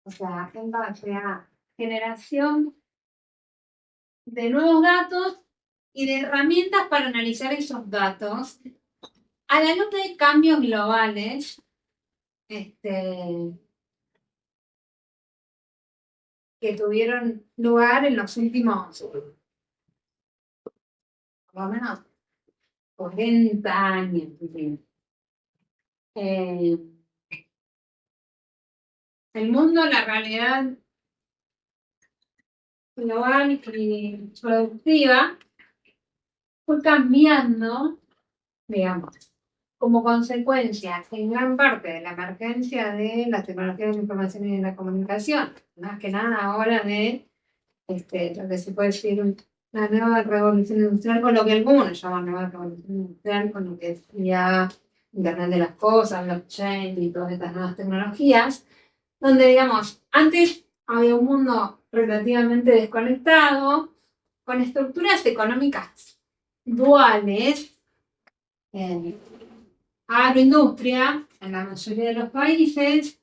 O sea, en base a generación de nuevos datos y de herramientas para analizar esos datos a la luz de cambios globales que tuvieron lugar en los últimos, por lo menos, 40 años. Eh, el mundo, la realidad global y productiva fue cambiando, digamos, como consecuencia en gran parte de la emergencia de las tecnologías de la información y de la comunicación, más que nada ahora de lo que se puede decir una nueva revolución industrial, con lo que algunos llaman nueva revolución industrial, con lo que decía Internet de las Cosas, blockchain y todas estas nuevas tecnologías, donde, digamos, antes había un mundo relativamente desconectado, con estructuras económicas duales, agroindustria en la mayoría de los países,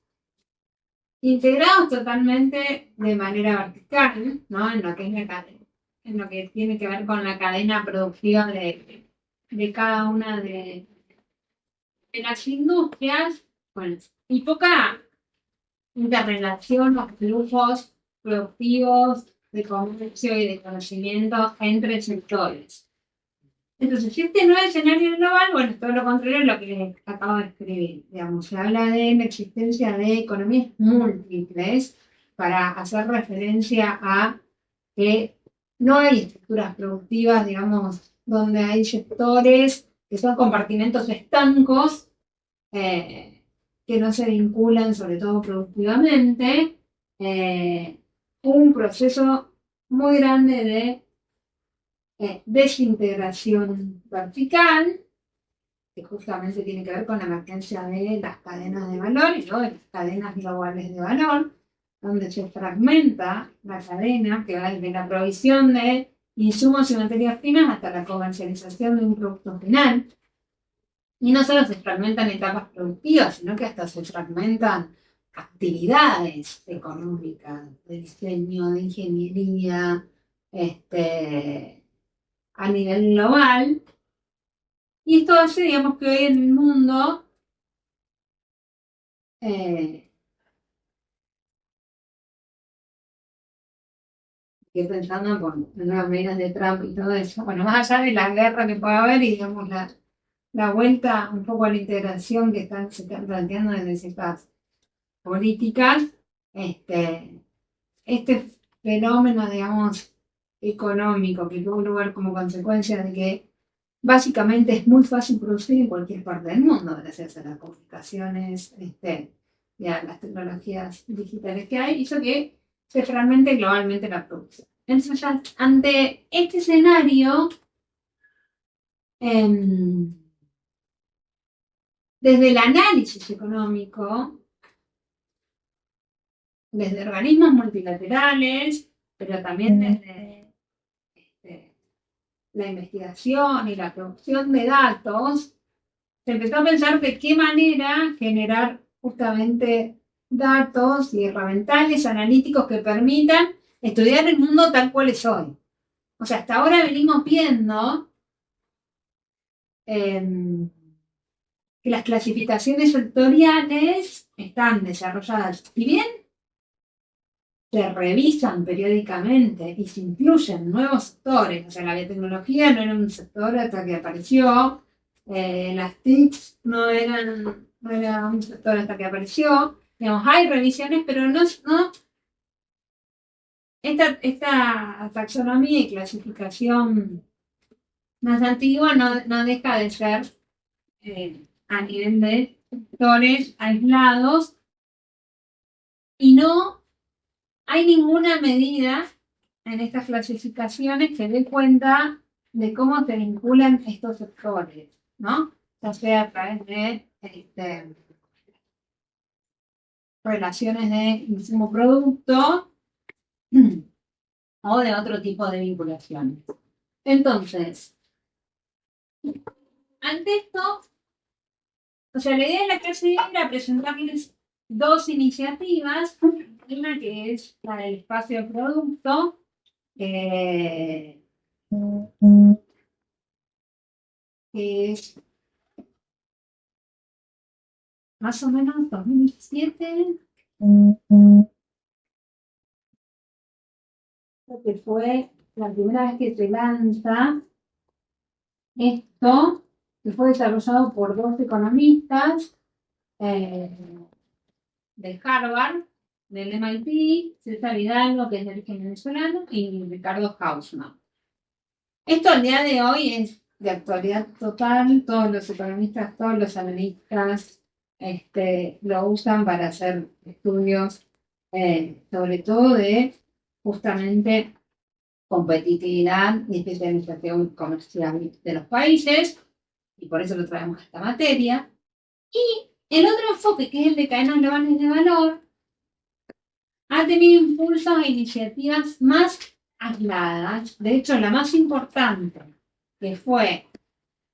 integrados totalmente de manera vertical, ¿no? En lo que es en lo que tiene que ver con la cadena productiva de cada una de las industrias, bueno, y poca interrelación o flujos productivos de comercio y de conocimiento entre sectores. Entonces, este nuevo escenario global, bueno, es todo lo contrario a lo que les acabo de escribir. Digamos, se habla de la existencia de economías múltiples para hacer referencia a que no hay estructuras productivas, digamos, donde hay sectores que son compartimentos estancos, que no se vinculan, sobre todo productivamente, un proceso muy grande de desintegración vertical, que justamente tiene que ver con la emergencia de las cadenas de valor y luego de las cadenas globales de valor, donde se fragmenta la cadena que va desde la provisión de insumos y materias primas hasta la comercialización de un producto final. Y no solo se fragmentan etapas productivas, sino que hasta se fragmentan actividades económicas, de diseño, de ingeniería, a nivel global. Y esto hace, digamos, que hoy en el mundo estoy pensando con las medidas de Trump y todo eso, bueno, más allá de la guerra que puede haber y, digamos, la vuelta un poco a la integración que se están planteando desde ciertas políticas, este fenómeno, digamos, económico que tuvo lugar como consecuencia de que básicamente es muy fácil producir en cualquier parte del mundo, gracias a las comunicaciones y a las tecnologías digitales que hay, hizo que se fragmente globalmente la producción. Entonces, ante este escenario, desde el análisis económico, desde organismos multilaterales, pero también desde la investigación y la producción de datos, se empezó a pensar de qué manera generar justamente datos y herramientas analíticos que permitan estudiar el mundo tal cual es hoy. O sea, hasta ahora venimos viendo que las clasificaciones sectoriales están desarrolladas, y bien se revisan periódicamente y se incluyen nuevos sectores. O sea, la biotecnología no era un sector hasta que apareció, las TICs no era un sector hasta que apareció. Digamos, hay revisiones, pero no esta taxonomía y clasificación más antigua no deja de ser a nivel de sectores aislados y no hay ninguna medida en estas clasificaciones que dé cuenta de cómo se vinculan estos sectores, ¿no? Ya sea a través de relaciones de insumo-producto o de otro tipo de vinculaciones. Entonces, ante esto, o sea, la idea de la clase era presentarles dos iniciativas, una que es la del espacio de producto, que es más o menos 2007, creo que fue la primera vez que se lanza esto, que fue desarrollado por dos economistas eh, de Harvard, del MIT, César Hidalgo, que es de origen venezolano, y Ricardo Hausmann. Esto al día de hoy es de actualidad total, todos los economistas, todos los analistas lo usan para hacer estudios, sobre todo de justamente competitividad y especialización comercial de los países, y por eso lo traemos a esta materia. Y el otro enfoque, que es el de cadenas globales de valor, ha tenido impulsos a iniciativas más aisladas. De hecho, la más importante, que fue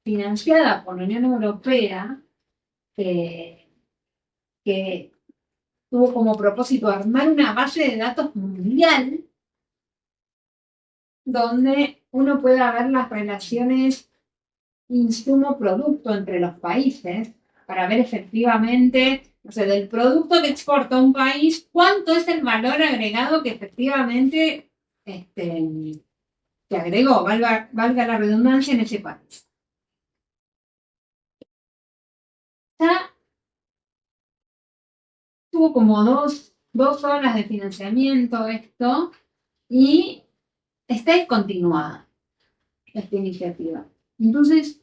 financiada por la Unión Europea, que tuvo como propósito armar una base de datos mundial donde uno pueda ver las relaciones insumo-producto entre los países para ver efectivamente, o sea, del producto que exporta un país, cuánto es el valor agregado que efectivamente que agregó, valga la redundancia, en ese país. Ya tuvo como dos olas de financiamiento esto y está descontinuada esta iniciativa. Entonces,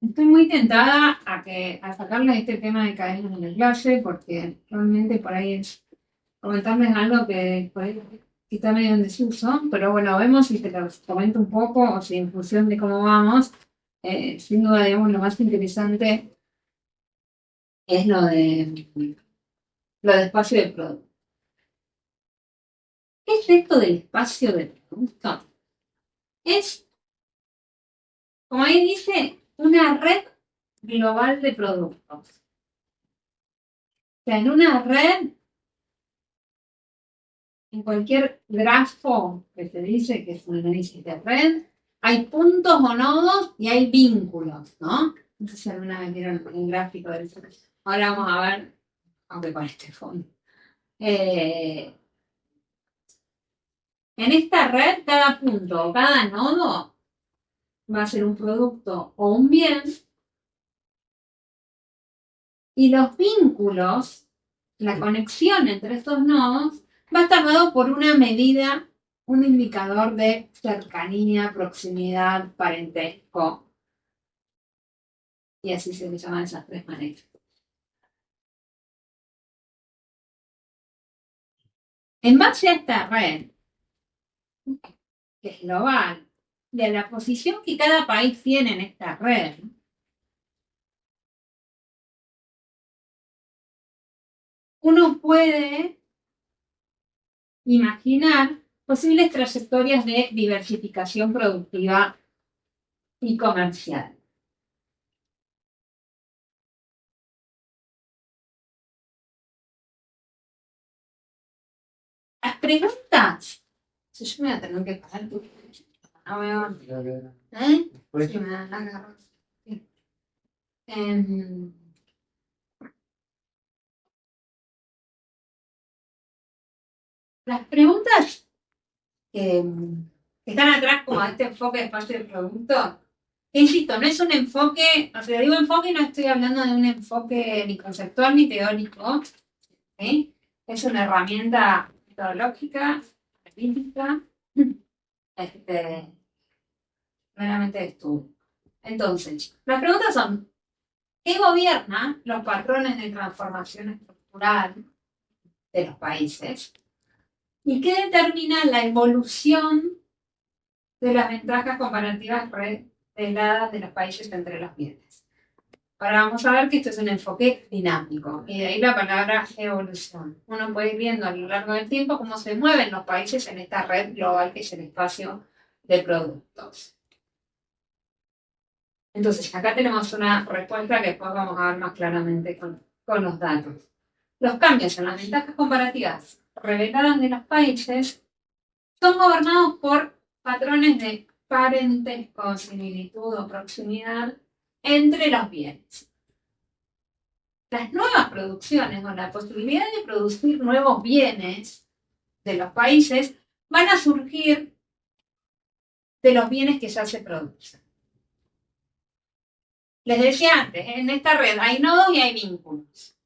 estoy muy tentada a sacarle este tema de cadenas en la clase porque realmente por ahí es comentarles algo que por ahí está medio en desuso, pero bueno, vemos si te los comento un poco o si en función de cómo vamos, sin duda, digamos, lo más interesante es lo de espacio de producto. ¿Qué es esto del espacio de producto? Es, como ahí dice, una red global de productos. O sea, en una red, en cualquier grafo que se dice que es un análisis de red, hay puntos o nodos y hay vínculos, ¿no? No sé si alguna vez vieron un gráfico de eso. Ahora vamos a ver, aunque con este fondo. En esta red, cada punto o cada nodo va a ser un producto o un bien, y los vínculos, la conexión entre estos nodos, va a estar dado por una medida, un indicador de cercanía, proximidad, parentesco, y así se le llaman esas tres maneras. En base a esta red, que es global, y a la posición que cada país tiene en esta red, uno puede imaginar posibles trayectorias de diversificación productiva y comercial. Las preguntas. Si yo me voy a tener que pasar tu. No veo. ¿Eh? Sí, me dan la garra. Sí. Las preguntas que están atrás como de este enfoque de espacio del producto, insisto, no es un enfoque, o sea, digo enfoque y no estoy hablando de un enfoque ni conceptual ni teórico, ¿sí? Es una herramienta metodológica, analítica, meramente de estudio. Entonces, las preguntas son, ¿qué gobierna los patrones de transformación estructural de los países? ¿Y qué determina la evolución de las ventajas comparativas reveladas de los países entre los bienes? Ahora vamos a ver que esto es un enfoque dinámico, y de ahí la palabra evolución. Uno puede ir viendo a lo largo del tiempo cómo se mueven los países en esta red global que es el espacio de productos. Entonces, acá tenemos una respuesta que después vamos a ver más claramente con los datos. Los cambios en las ventajas comparativas reveladas de los países son gobernados por patrones de parentesco, similitud o proximidad entre los bienes. Las nuevas producciones o la posibilidad de producir nuevos bienes de los países van a surgir de los bienes que ya se producen. Les decía antes, en esta red hay nodos y hay vínculos.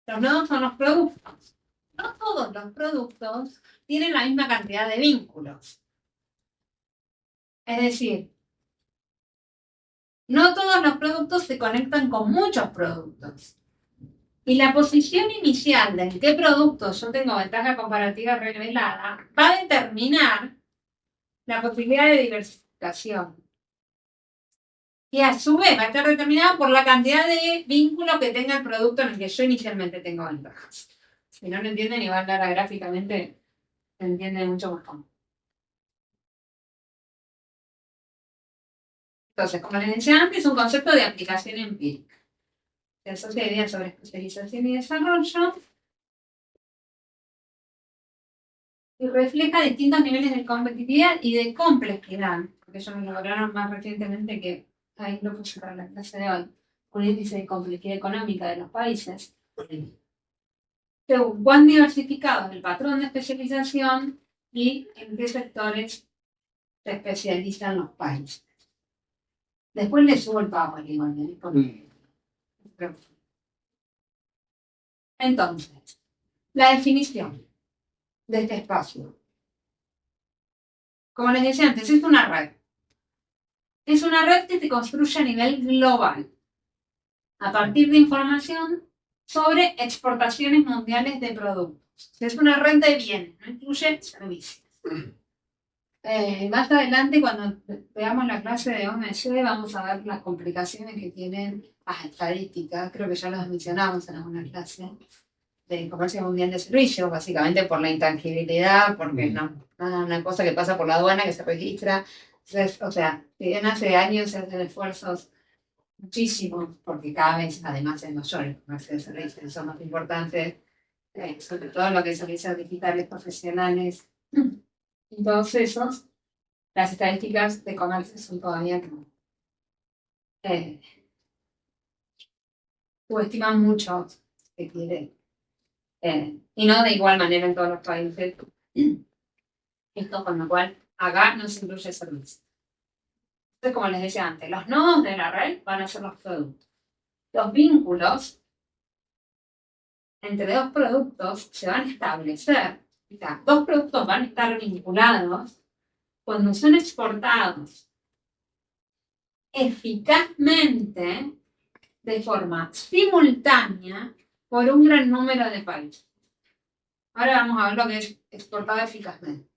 Los nodos son los productos. No todos los productos tienen la misma cantidad de vínculos. Es decir, no todos los productos se conectan con muchos productos. Y la posición inicial de en qué productos yo tengo ventaja comparativa revelada va a determinar la posibilidad de diversificación. Y a su vez va a estar determinada por la cantidad de vínculos que tenga el producto en el que yo inicialmente tengo ventajas. Si no lo entienden, igual ahora gráficamente se entiende mucho mejor. Entonces, como les decía antes, es un concepto de aplicación empírica. Se asocia a ideas sobre especialización y desarrollo y refleja distintos niveles de competitividad y de complejidad, porque ellos lo lograron más recientemente que ahí lo puse para la clase de hoy, un índice de complejidad económica de los países, según cuán diversificado es el patrón de especialización y en qué sectores se especializan los países. Después le subo el PowerPoint igualmente. Entonces, la definición de este espacio. Como les decía antes, es una red. Es una red que se construye a nivel global, a partir de información sobre exportaciones mundiales de productos. Es una red de bienes, no incluye servicios. Más adelante, cuando veamos la clase de OMC, vamos a ver las complicaciones que tienen las estadísticas. Creo que ya las mencionamos en alguna clase de comercio mundial de servicios, básicamente por la intangibilidad, porque no una cosa que pasa por la aduana, que se registra. Entonces, o sea, si bien hace años se hacen esfuerzos muchísimos, porque cada vez además es mayor el comercio de servicios, son más importantes, sobre todo lo que es servicios digitales profesionales y todos esos, las estadísticas de comercio son todavía como subestiman mucho que quiere. Y no de igual manera en todos los países. Esto con lo cual acá no se incluye servicio. Entonces, como les decía antes, los nodos de la red van a ser los productos. Los vínculos entre dos productos se van a establecer. O sea, dos productos van a estar vinculados cuando son exportados eficazmente de forma simultánea por un gran número de países. Ahora vamos a ver lo que es exportado eficazmente.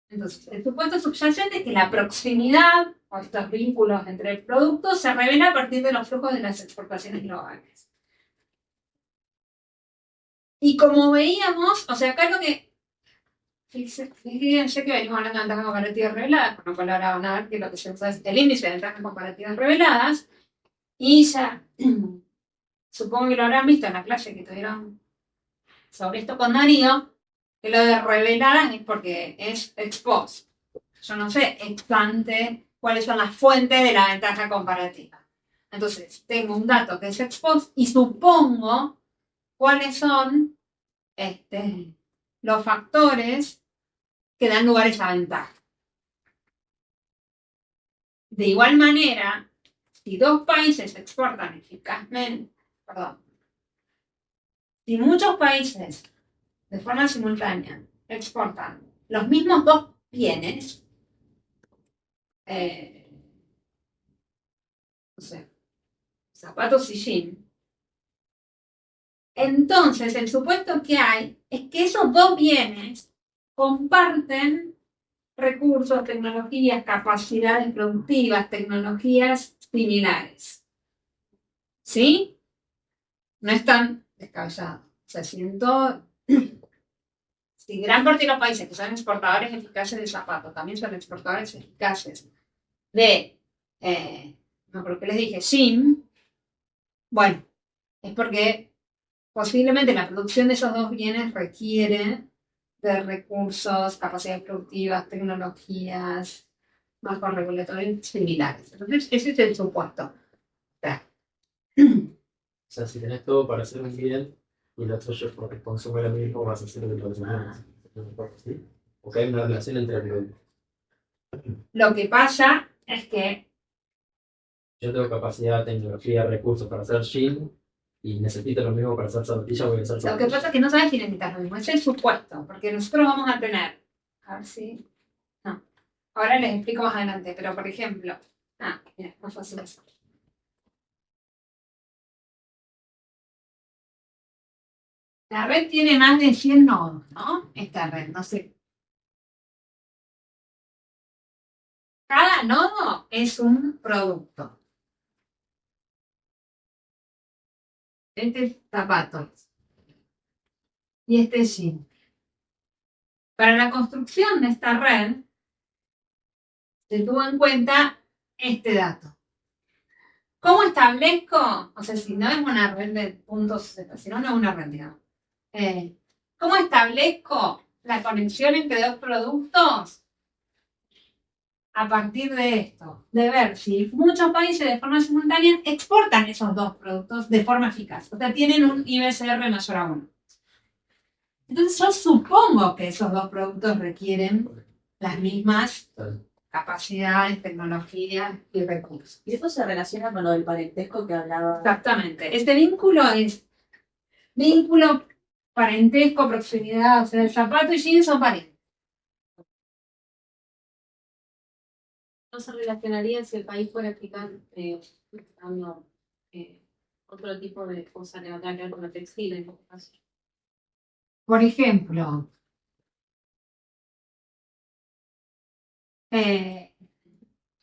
Entonces, el supuesto subyacente es que la proximidad o estos vínculos entre el producto se revela a partir de los flujos de las exportaciones globales. Y como veíamos, o sea, acá lo que fíjense que venimos hablando de ventajas comparativas reveladas, con lo cual ahora van a ver que lo que se usa es el índice de ventajas comparativas reveladas, y ya, supongo que lo habrán visto en la clase que tuvieron sobre esto con Darío, que lo de reveladas es porque es ex post. Yo no sé ex ante cuáles son las fuentes de la ventaja comparativa. Entonces, tengo un dato que es ex post y supongo cuáles son los factores que dan lugar a esa ventaja. De igual manera, si dos países exportan eficazmente, si muchos países de forma simultánea exportan los mismos dos bienes, no sé, zapatos y jeans, entonces el supuesto que hay es que esos dos bienes comparten recursos, tecnologías, capacidades productivas, tecnologías similares. ¿Sí? No es tan descabellado. O sea, si si gran parte de los países que son exportadores eficaces de zapatos también son exportadores eficaces de, no creo que les dije, SIM, bueno, es porque posiblemente la producción de esos dos bienes requiere de recursos, capacidades productivas, tecnologías, marcos regulatorios similares. Entonces, ese es el supuesto. O sea, si tenés todo para hacer un bien y lo tuyo porque consume lo mismo, vas a hacer lo que los demás. ¿Sí? Porque hay una relación entre el. lo que pasa es que Yo tengo capacidad, tecnología, recursos para hacer jean y necesito lo mismo para hacer zapatillas, voy a hacer lo que zapatillas. pasa es que no sabes si necesitas lo mismo, es el supuesto, porque nosotros vamos a tener, a ver si, no, ahora les explico más adelante, pero por ejemplo, mira, más fácil eso. La red tiene más de 100 nodos, ¿no? Esta red, no sé. Cada nodo es un producto. Este es zapatos y este es jean. Para la construcción de esta red, se tuvo en cuenta este dato. ¿Cómo establezco? O sea, si no es una red de puntos Z, si no, no es una red, digamos. ¿Cómo establezco la conexión entre dos productos? A partir de esto, de ver si muchos países de forma simultánea exportan esos dos productos de forma eficaz. O sea, tienen un IBCR mayor a 1. Entonces yo supongo que esos dos productos requieren las mismas capacidades, tecnologías y recursos. Y eso se relaciona con lo del parentesco que hablaba. Exactamente. Este vínculo es vínculo, parentesco, proximidad. O sea, el zapato y jean son parientes. No se relacionaría si el país fuera eficaz usando otro tipo de cosas que no tengan que ver con la textil en este caso. Por ejemplo,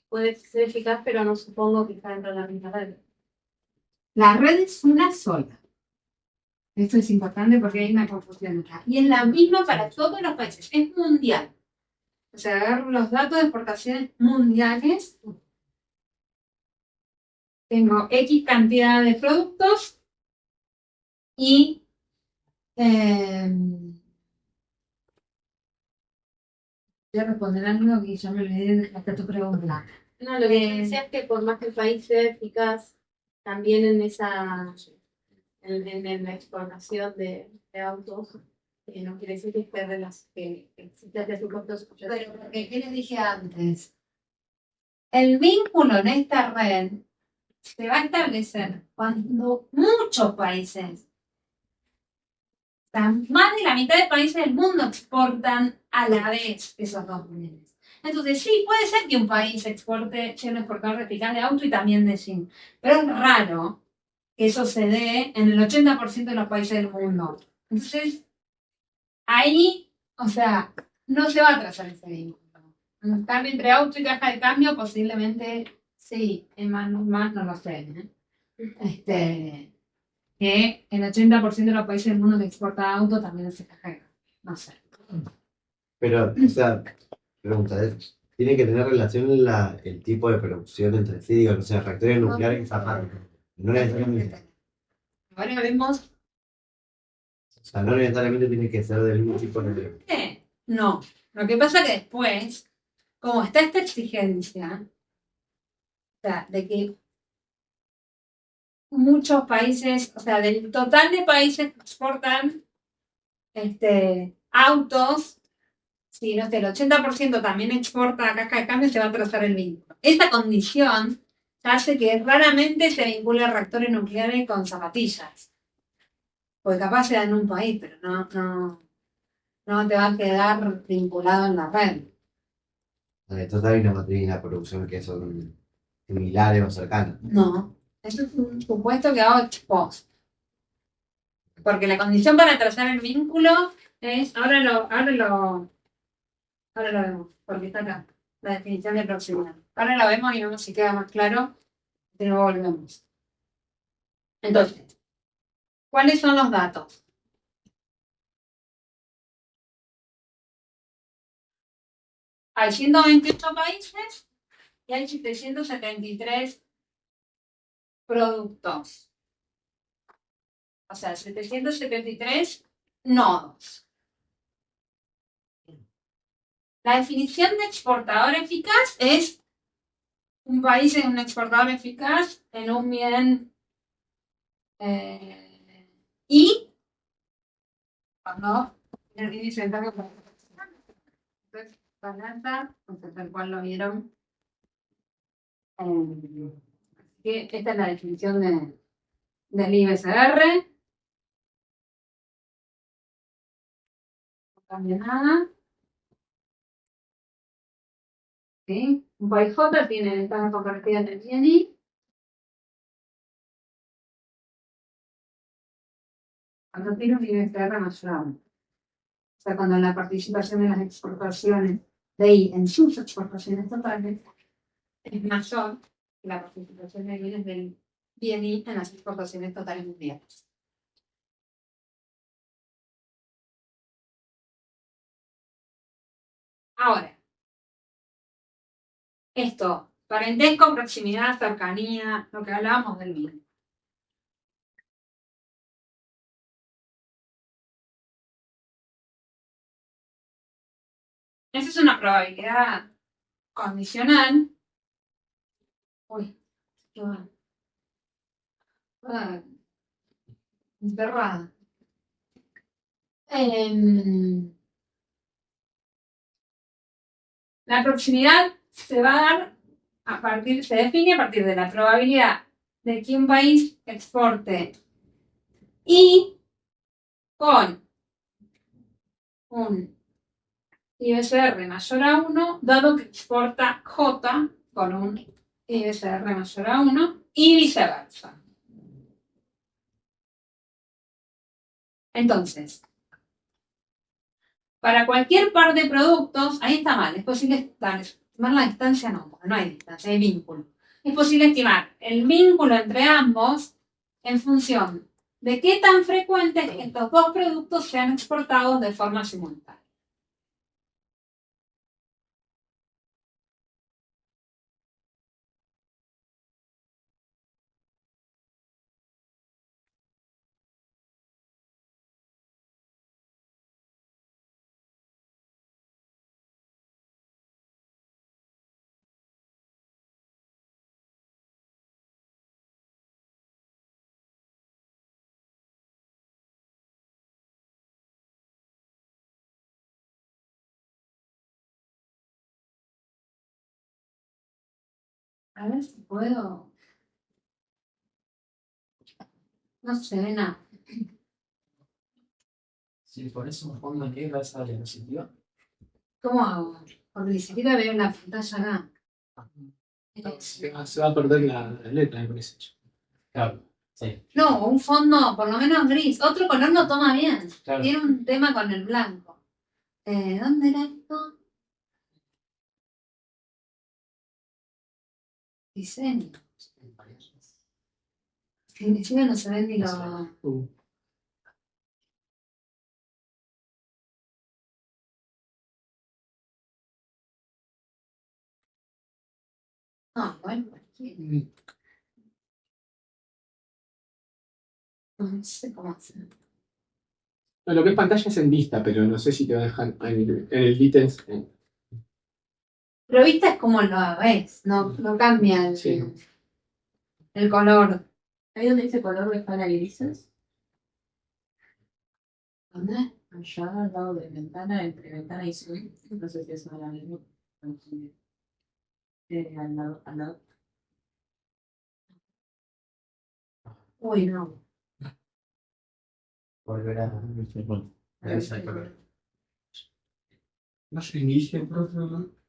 Puede ser eficaz, pero no supongo que está dentro de la misma red. la red es una sola. Esto es importante porque hay una confusión acá. Y es la misma para todos los países. Es mundial. O sea, agarro los datos de exportaciones mundiales. Tengo X cantidad de productos y voy a responder algo que ya me olvidé de hasta tu pregunta. No, lo que yo decía es que por más que el país sea eficaz, también en esa en la exportación de autos, no quiere decir que esté que exista presupuestos. Pero porque, ¿qué les dije antes? El vínculo en esta red se va a establecer cuando muchos países, o sea, más de la mitad de países del mundo exportan a la vez esos dos bienes. Entonces, sí, puede ser que un país exporte, sea un exportador eficaz de auto y también de zinc, pero es raro que eso se dé en el 80% de los países del mundo. Entonces, ahí, o sea, no se va a trazar ese vínculo. Un cambio entre auto y caja de cambio, posiblemente sí, en más no lo sé. Que el 80% de los países del mundo que exporta auto también hace caja de cambio. No sé. Pero, o sea, pregunta, ¿tiene que tener relación el tipo de producción entre sí? Digo, no sé, reactores nucleares y zapatos. No necesariamente, Ahora vemos. o sea, no necesariamente tiene que ser del mismo tipo de. No. Lo que pasa que después, como está esta exigencia, o sea, de que muchos países, o sea, del total de países que exportan autos, si no sé, el 80% también exporta caja de cambio, se va a trazar el vínculo. Esta condición hace que raramente se vincule reactores nucleares con zapatillas. Porque capaz se da en un país, pero no te va a quedar vinculado en la red. Entonces hay una matriz y una producción que son similares o cercanas. No. Eso es un supuesto que hago ex post. Porque la condición para trazar el vínculo es, ahora lo vemos, porque está acá, la definición de proximidad. Ahora lo vemos y vemos si queda más claro. De nuevo volvemos. Entonces, ¿cuáles son los datos? hay 128 países y hay 773 productos. O sea, 773 nodos. La definición de exportador eficaz es un país es un exportador eficaz en un bien y cuando el índice de cambio balanza, tal cual lo vieron. Así que esta es la definición del IBCR. No cambia nada. ¿Sí? Un país J tiene ventaja comparativa en el BNI. Cuando tiene un IBCR mayor a 1. O sea, cuando la participación en las exportaciones de I en sus exportaciones totales es mayor que la participación de bienes del BNI en las exportaciones totales mundiales. Ahora, esto, parentesco, proximidad, cercanía, lo que hablábamos del BNI. Esa es una probabilidad condicional. Uy, qué va. Enterrada. La proximidad se va a dar se define a partir de la probabilidad de que un país exporte I con un IBCR mayor a 1, dado que exporta J con un IBCR mayor a 1 y viceversa. Entonces, para cualquier par de productos, ahí está mal, es posible estimar la distancia, no hay distancia, hay vínculo. Es posible estimar el vínculo entre ambos en función de qué tan frecuente es que estos dos productos sean exportados de forma simultánea. A ver si puedo. No se ve nada. Si pones un fondo negro a esa diapositiva. ¿Cómo hago? Porque ni siquiera veo la pantalla acá. Se va a perder la letra, me parece. Claro, sí. No, un fondo por lo menos gris. Otro color no toma bien. Claro. Tiene un tema con el blanco. ¿Dónde era esto? Diseño. En diseño no se ven ni los. Ah, bueno, no sé cómo hacer. Lo que es pantalla es en vista, pero no sé si te va a dejar en el details. Pero viste es como lo ves, no cambia Sí. el color. Ahí donde dice color de para grises, ¿Dónde? allá al lado de ventana, entre ventana y zoom, no sé si es ahora mismo. Al lado. Uy, no. Volver a. No se inicia, profe, ¿no?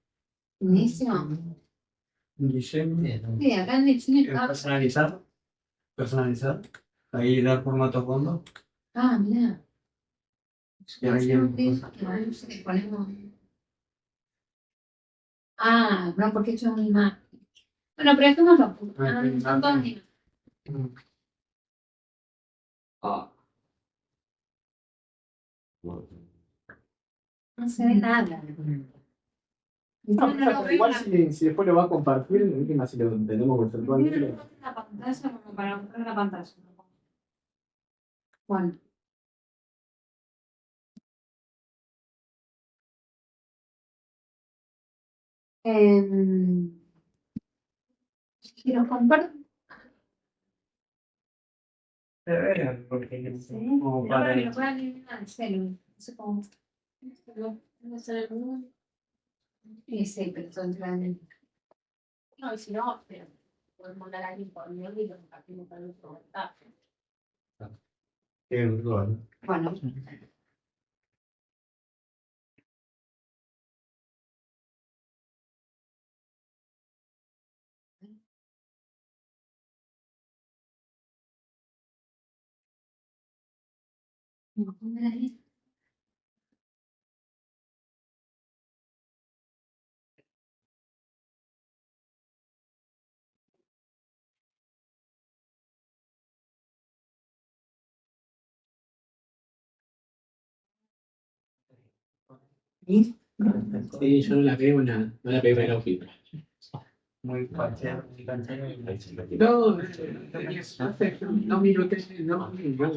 Inicio. Diseño. Sí, acá en diseño está. Personalizar. Personalizar. Ahí dar formato fondo. Ah, mira. Y ahí en- Ponemos. Ah, no, porque esto es una imagen. Bueno, pero dejémoslo. Son todas imágenes. Oh, no se ve nada. No, no lo pero veo igual en la- si después lo va a compartir, de última si lo entendemos no conceptualmente. lo veo en la pantalla como para mostrar la pantalla. Bueno. Si los comparto. Sí, Como no, para- para que lo puedan eliminar en el celu. No sé cómo. No sé, alguno. Sí, sí, pero son grandes. No, y si no, pero podemos mandar a alguien por mail y lo compartimos para nuestro WhatsApp. Bueno. Bueno. Sí, yo no la veo nada. No la veo en el filtro. Muy canchero. No, no miro tele, no miro.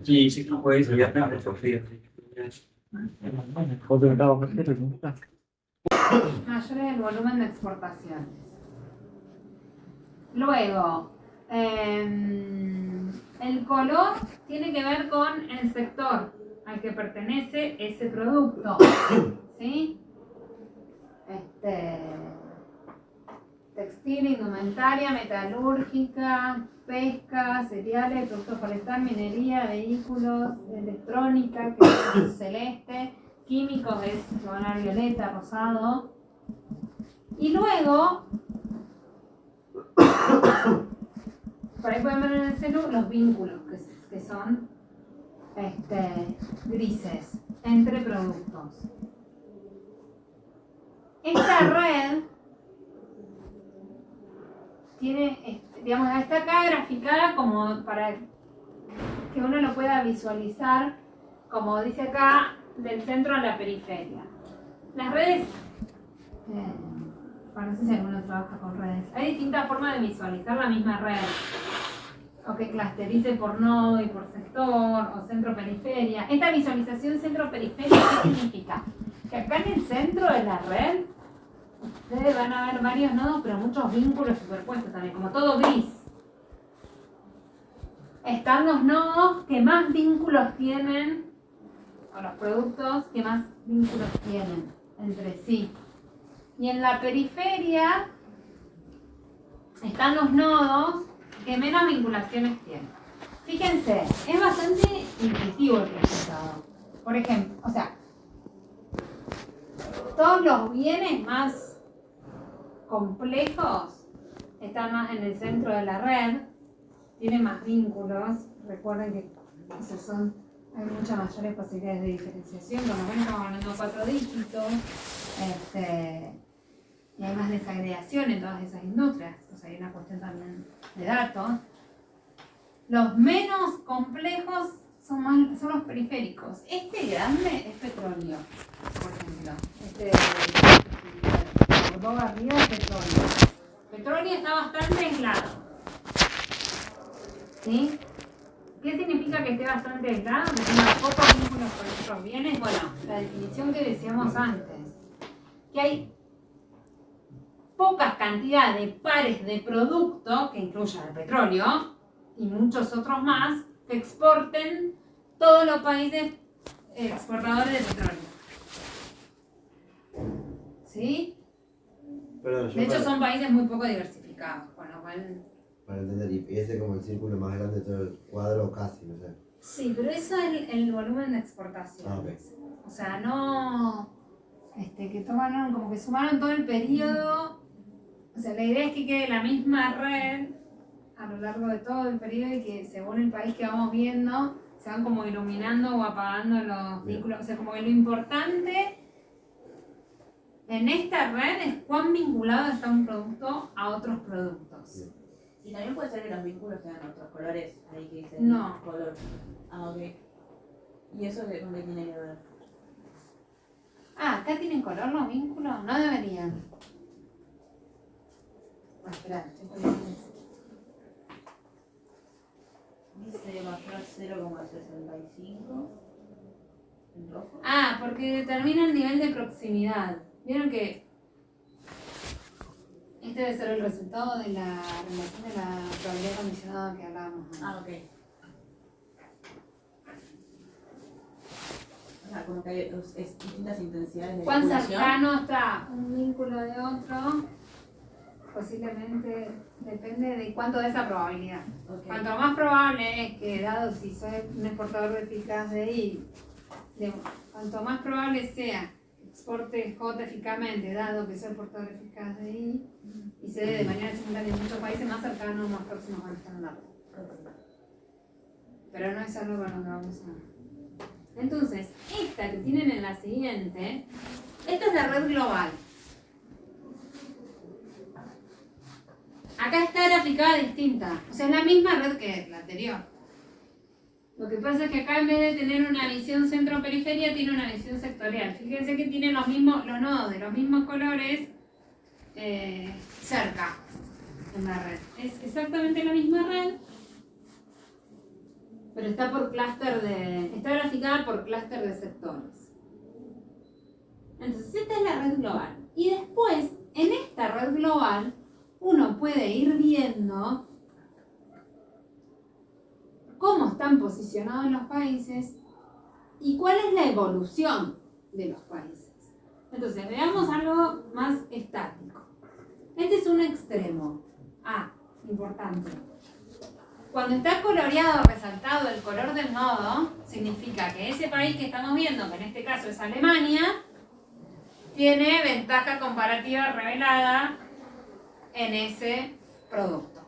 Sí, sí, no puedes ya te Sofía. Mayor el volumen de exportaciones. Luego, el color tiene que ver con el sector al que pertenece ese producto. ¿Sí? Textil, indumentaria, metalúrgica, pesca, cereales, productos forestal, minería, vehículos, electrónica, que es celeste, químicos es color violeta, rosado. Y luego, por ahí pueden ver en el celu los vínculos que son grises entre productos. Esta red tiene, digamos, está acá graficada como para que uno lo pueda visualizar, como dice acá, del centro a la periferia. Las redes, bueno, no sé si alguno trabaja con redes, hay distintas formas de visualizar la misma red, o que clusterice por nodo y por sector, o centro-periferia. Esta visualización centro-periferia, ¿qué significa? Que acá en el centro de la red ustedes van a ver varios nodos, pero muchos vínculos superpuestos también, como todo gris. Están los nodos que más vínculos tienen, o los productos que más vínculos tienen entre sí. Y en la periferia están los nodos que menos vinculaciones tienen. Fíjense, es bastante intuitivo el resultado. Por ejemplo, o sea, todos los bienes más complejos están más en el centro de la red, tienen más vínculos. Recuerden que hay muchas mayores posibilidades de diferenciación, por lo menos estamos hablando de 4 dígitos, y hay más desagregación en todas esas industrias, entonces hay una cuestión también de datos. Los menos complejos son los periféricos. Este grande es petróleo, por ejemplo. Córdoba arriba es petróleo. Petróleo está bastante aislado. ¿Sí? ¿Qué significa que esté bastante aislado? Que tenga pocos vínculos con otros bienes. Bueno, la definición que decíamos antes. Que hay pocas cantidades de pares de producto, que incluyan el petróleo y muchos otros más, que exporten todos los países exportadores de petróleo. ¿Sí? Perdón, De hecho, son países muy poco diversificados, con lo cual... Para entender, y ese como el círculo más grande de todo el cuadro, casi, no sé. Sí, pero eso es el volumen de exportación. Okay. O sea, no... que tomaron, como que sumaron todo el periodo. O sea, la idea es que quede la misma red a lo largo de todo el periodo y que según el país que vamos viendo, se van como iluminando o apagando los vínculos. O sea, como que lo importante en esta red es cuán vinculado está un producto a otros productos. Y también puede ser que los vínculos tengan otros colores, ahí que dice No. color. Ah, ok. ¿Y eso con qué tiene que ver? Ah, ¿acá tienen color los vínculos? No deberían. Ah, espera, estoy poniendo eso. Dice bajar 0,65 en rojo. Ah, porque determina el nivel de proximidad. Vieron que este debe ser el resultado de la relación de la probabilidad condicionada que hablábamos antes. Ah, ok. O sea, como que hay distintas intensidades de ¿Cuán vinculación. cercano está un vínculo de otro? Posiblemente depende de cuánto de esa probabilidad. Ok. Cuanto más probable es que, dado si soy un exportador de eficaz de I, cuanto más probable sea que exporte J eficazmente, dado que soy exportador eficaz de I, y se dé de manera simultánea en muchos países, más cercanos, más próximos van a estar en la red. Pero no es algo con lo que vamos a... Entonces, esta que tienen en la siguiente, esta es la red global. Acá está graficada distinta, o sea, es la misma red que la anterior. Lo que pasa es que acá en vez de tener una visión centro-periferia, tiene una visión sectorial. Fíjense que tienen los nodos de los mismos colores cerca en la red. Es exactamente la misma red, pero está graficada por clúster de sectores. Entonces, esta es la red global. Y después, en esta red global, uno puede ir viendo cómo están posicionados los países y cuál es la evolución de los países. Entonces, veamos algo más estático. Este es un extremo. Importante. Cuando está coloreado, resaltado el color del nodo, significa que ese país que estamos viendo, que en este caso es Alemania, tiene ventaja comparativa revelada en ese producto.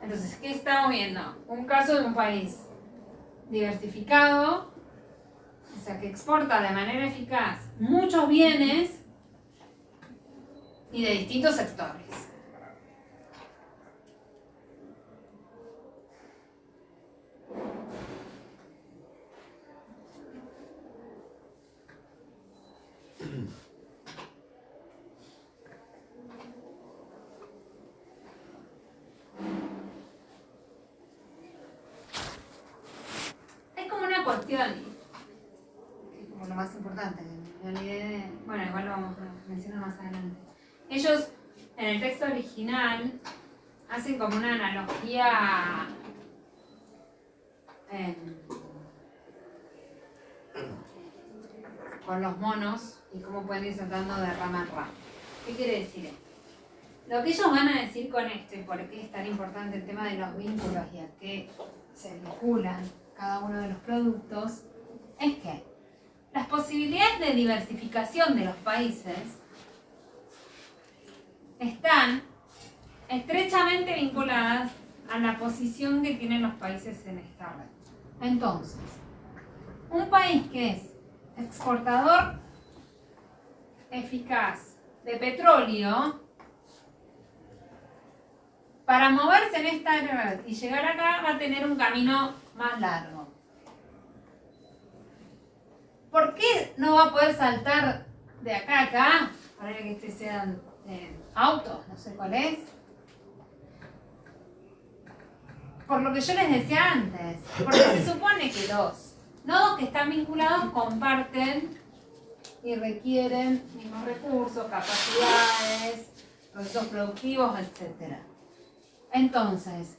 Entonces, ¿qué estamos viendo? Un caso de un país diversificado, o sea, que exporta de manera eficaz muchos bienes y de distintos sectores. Cuestión, que es como lo más importante, me olvidé de, bueno, igual lo vamos a mencionar más adelante. Ellos en el texto original hacen como una analogía con los monos y cómo pueden ir saltando de rama en rama. ¿Qué quiere decir esto? Lo que ellos van a decir con esto y por qué es tan importante el tema de los vínculos y a qué se vinculan cada uno de los productos, es que las posibilidades de diversificación de los países están estrechamente vinculadas a la posición que tienen los países en esta red. Entonces, un país que es exportador eficaz de petróleo, para moverse en esta red y llegar acá va a tener un camino más largo. ¿Por qué no va a poder saltar de acá a acá? Para que este sean autos, no sé cuál es. Por lo que yo les decía antes, porque se supone que los nodos que están vinculados comparten y requieren mismos recursos, capacidades, procesos productivos, etc. Entonces,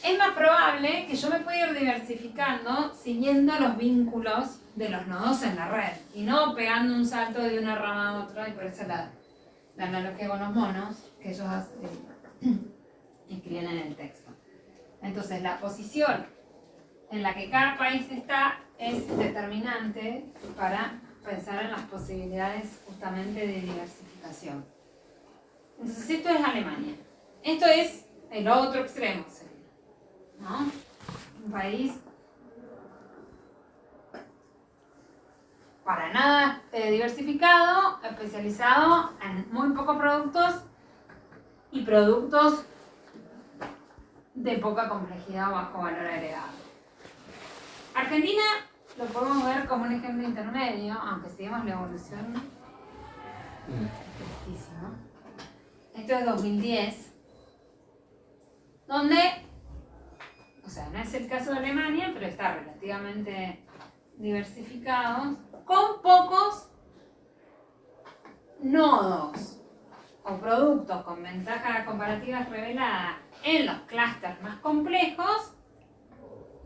es más probable que yo me pueda ir diversificando siguiendo los vínculos de los nodos en la red y no pegando un salto de una rama a otra, y por eso la analogía con los monos que ellos escriben en el texto. Entonces, la posición en la que cada país está es determinante para pensar en las posibilidades justamente de diversificación. Entonces, esto es Alemania. Esto es el otro extremo, ¿no? Un país para nada diversificado, especializado en muy pocos productos y productos de poca complejidad o bajo valor agregado. Argentina lo podemos ver como un ejemplo intermedio, aunque seguimos la evolución. Tristísimo. Esto es 2010, donde, o sea, no es el caso de Alemania, pero está relativamente diversificado, con pocos nodos o productos con ventajas comparativas reveladas en los clústeres más complejos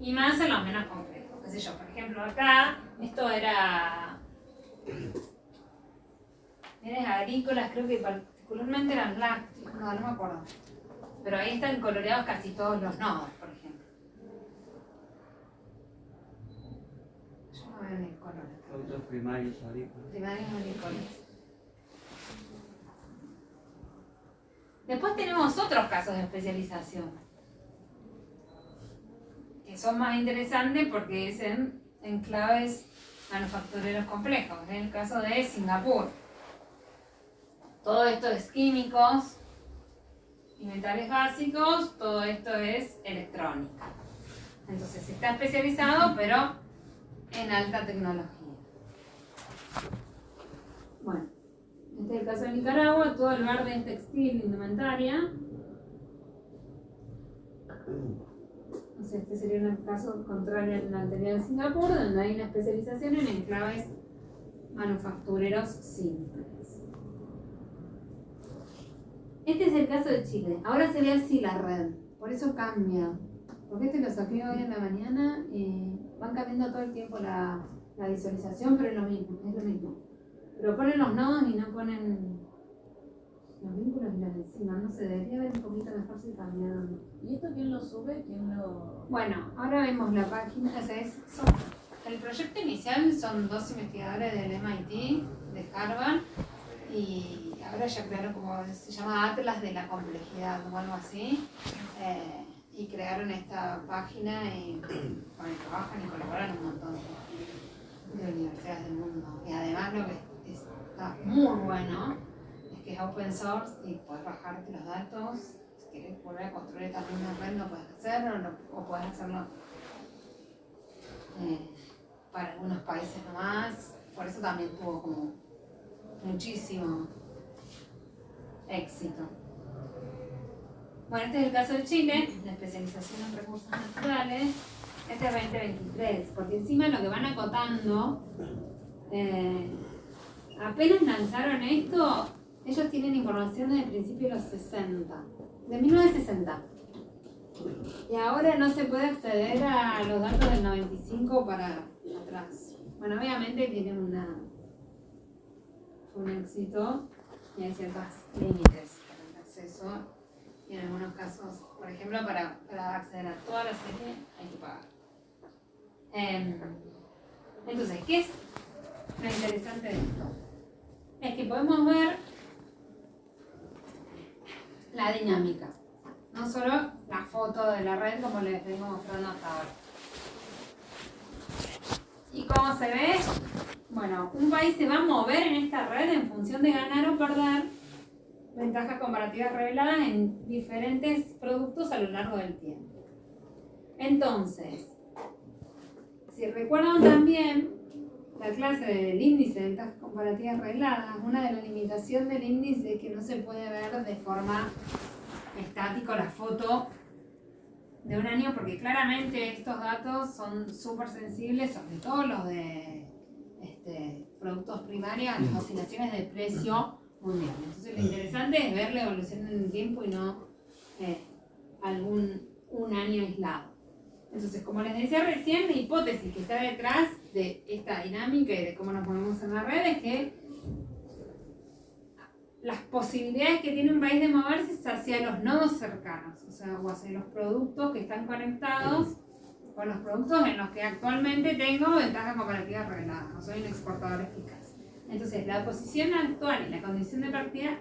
y más en los menos complejos. Qué sé yo, por ejemplo, acá esto era bienes agrícolas, creo que particularmente eran lácteos, no me acuerdo. Pero ahí están coloreados casi todos los nodos, por ejemplo. Yo no veo ni el color acá. Productos primarios agrícolas. Primarios agrícolas. Después tenemos otros casos de especialización, que son más interesantes porque es en enclaves manufactureros complejos. Es el caso de Singapur. Todo esto es químicos y metales básicos, todo esto es electrónica. Entonces está especializado, pero en alta tecnología. Bueno, este es el caso de Nicaragua, todo el verde es textil, indumentaria. O sea, este sería un caso contrario al anterior de Singapur, donde hay una especialización en enclaves manufactureros simples. Este es el caso de Chile. Ahora se ve así la red, por eso cambia. Porque este lo saqué hoy en la mañana, van cambiando todo el tiempo la visualización, pero es lo mismo. Pero ponen los nodos y no ponen los vínculos y las enzimas. No sé, debería ver un poquito mejor si cambiaron. ¿Y esto quién lo sube? ¿Quién lo...? Bueno, ahora vemos la página. O sea, el proyecto inicial son dos investigadores del MIT, de Harvard, y ahora ya crearon como se llama Atlas de la Complejidad o algo así. Y crearon esta página y con el que trabajan y colaboran un montón de universidades del mundo. Y además lo que está muy bueno es que es open source y puedes bajarte los datos. Si quieres volver a construir también una red lo puedes hacer o puedes hacerlo para algunos países nomás. Por eso también tuvo como muchísimo éxito. Bueno, este es el caso de Chile, la especialización en recursos naturales. Este es 2023, porque encima lo que van acotando, apenas lanzaron esto, ellos tienen información desde el principio de los 60, de 1960. Y ahora no se puede acceder a los datos del 95 para atrás. Bueno, obviamente tienen un éxito y hay ciertos límites para el acceso. Y en algunos casos, por ejemplo, para acceder a toda la serie hay que pagar. Entonces, ¿qué es lo interesante de esto? Es que podemos ver la dinámica, no solo la foto de la red como les vengo mostrando hasta ahora. ¿Y cómo se ve? Bueno, un país se va a mover en esta red en función de ganar o perder ventajas comparativas reveladas en diferentes productos a lo largo del tiempo. Entonces, si recuerdan también la clase del índice de ventajas comparativas reveladas, una de las limitaciones del índice es que no se puede ver de forma estática la foto de un año, porque claramente estos datos son súper sensibles, sobre todo los de productos primarios, las oscilaciones de precio mundial. Entonces lo interesante es ver la evolución en el tiempo y no un año aislado. Entonces, como les decía recién, la hipótesis que está detrás de esta dinámica y de cómo nos movemos en la red es que las posibilidades que tiene un país de moverse es hacia los nodos cercanos, o sea, o hacia los productos que están conectados con los productos en los que actualmente tengo ventajas comparativas reveladas, no soy un exportador eficaz. Entonces, la posición actual y la condición de partida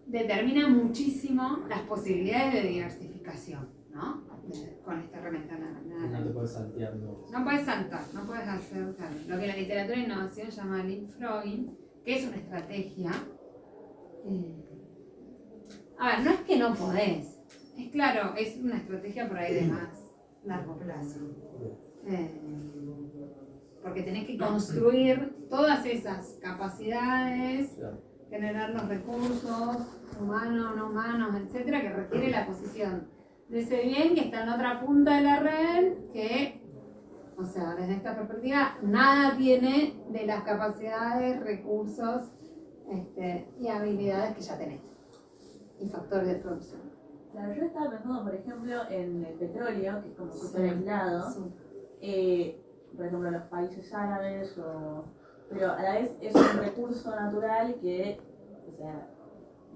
determina muchísimo las posibilidades de diversificación, ¿no? Con esta herramienta. No te puedes saltear, no. No puedes saltar, no puedes hacer lo que la literatura de innovación llama leapfrogging, que es una estrategia. A ver, no es que no podés, es claro, es una estrategia por ahí de más largo plazo. porque tenés que construir todas esas capacidades, Claro. generar los recursos humanos, no humanos, etcétera, que requiere la posición de ese bien que está en la otra punta de la red, que, o sea, desde esta perspectiva, nada tiene de las capacidades, recursos y habilidades que ya tenés, y factores de producción. Claro, yo estaba pensando, por ejemplo, en el petróleo, que es como súper Sí. aislado. Sí. Por ejemplo, los países árabes, pero a la vez es un recurso natural que, o sea,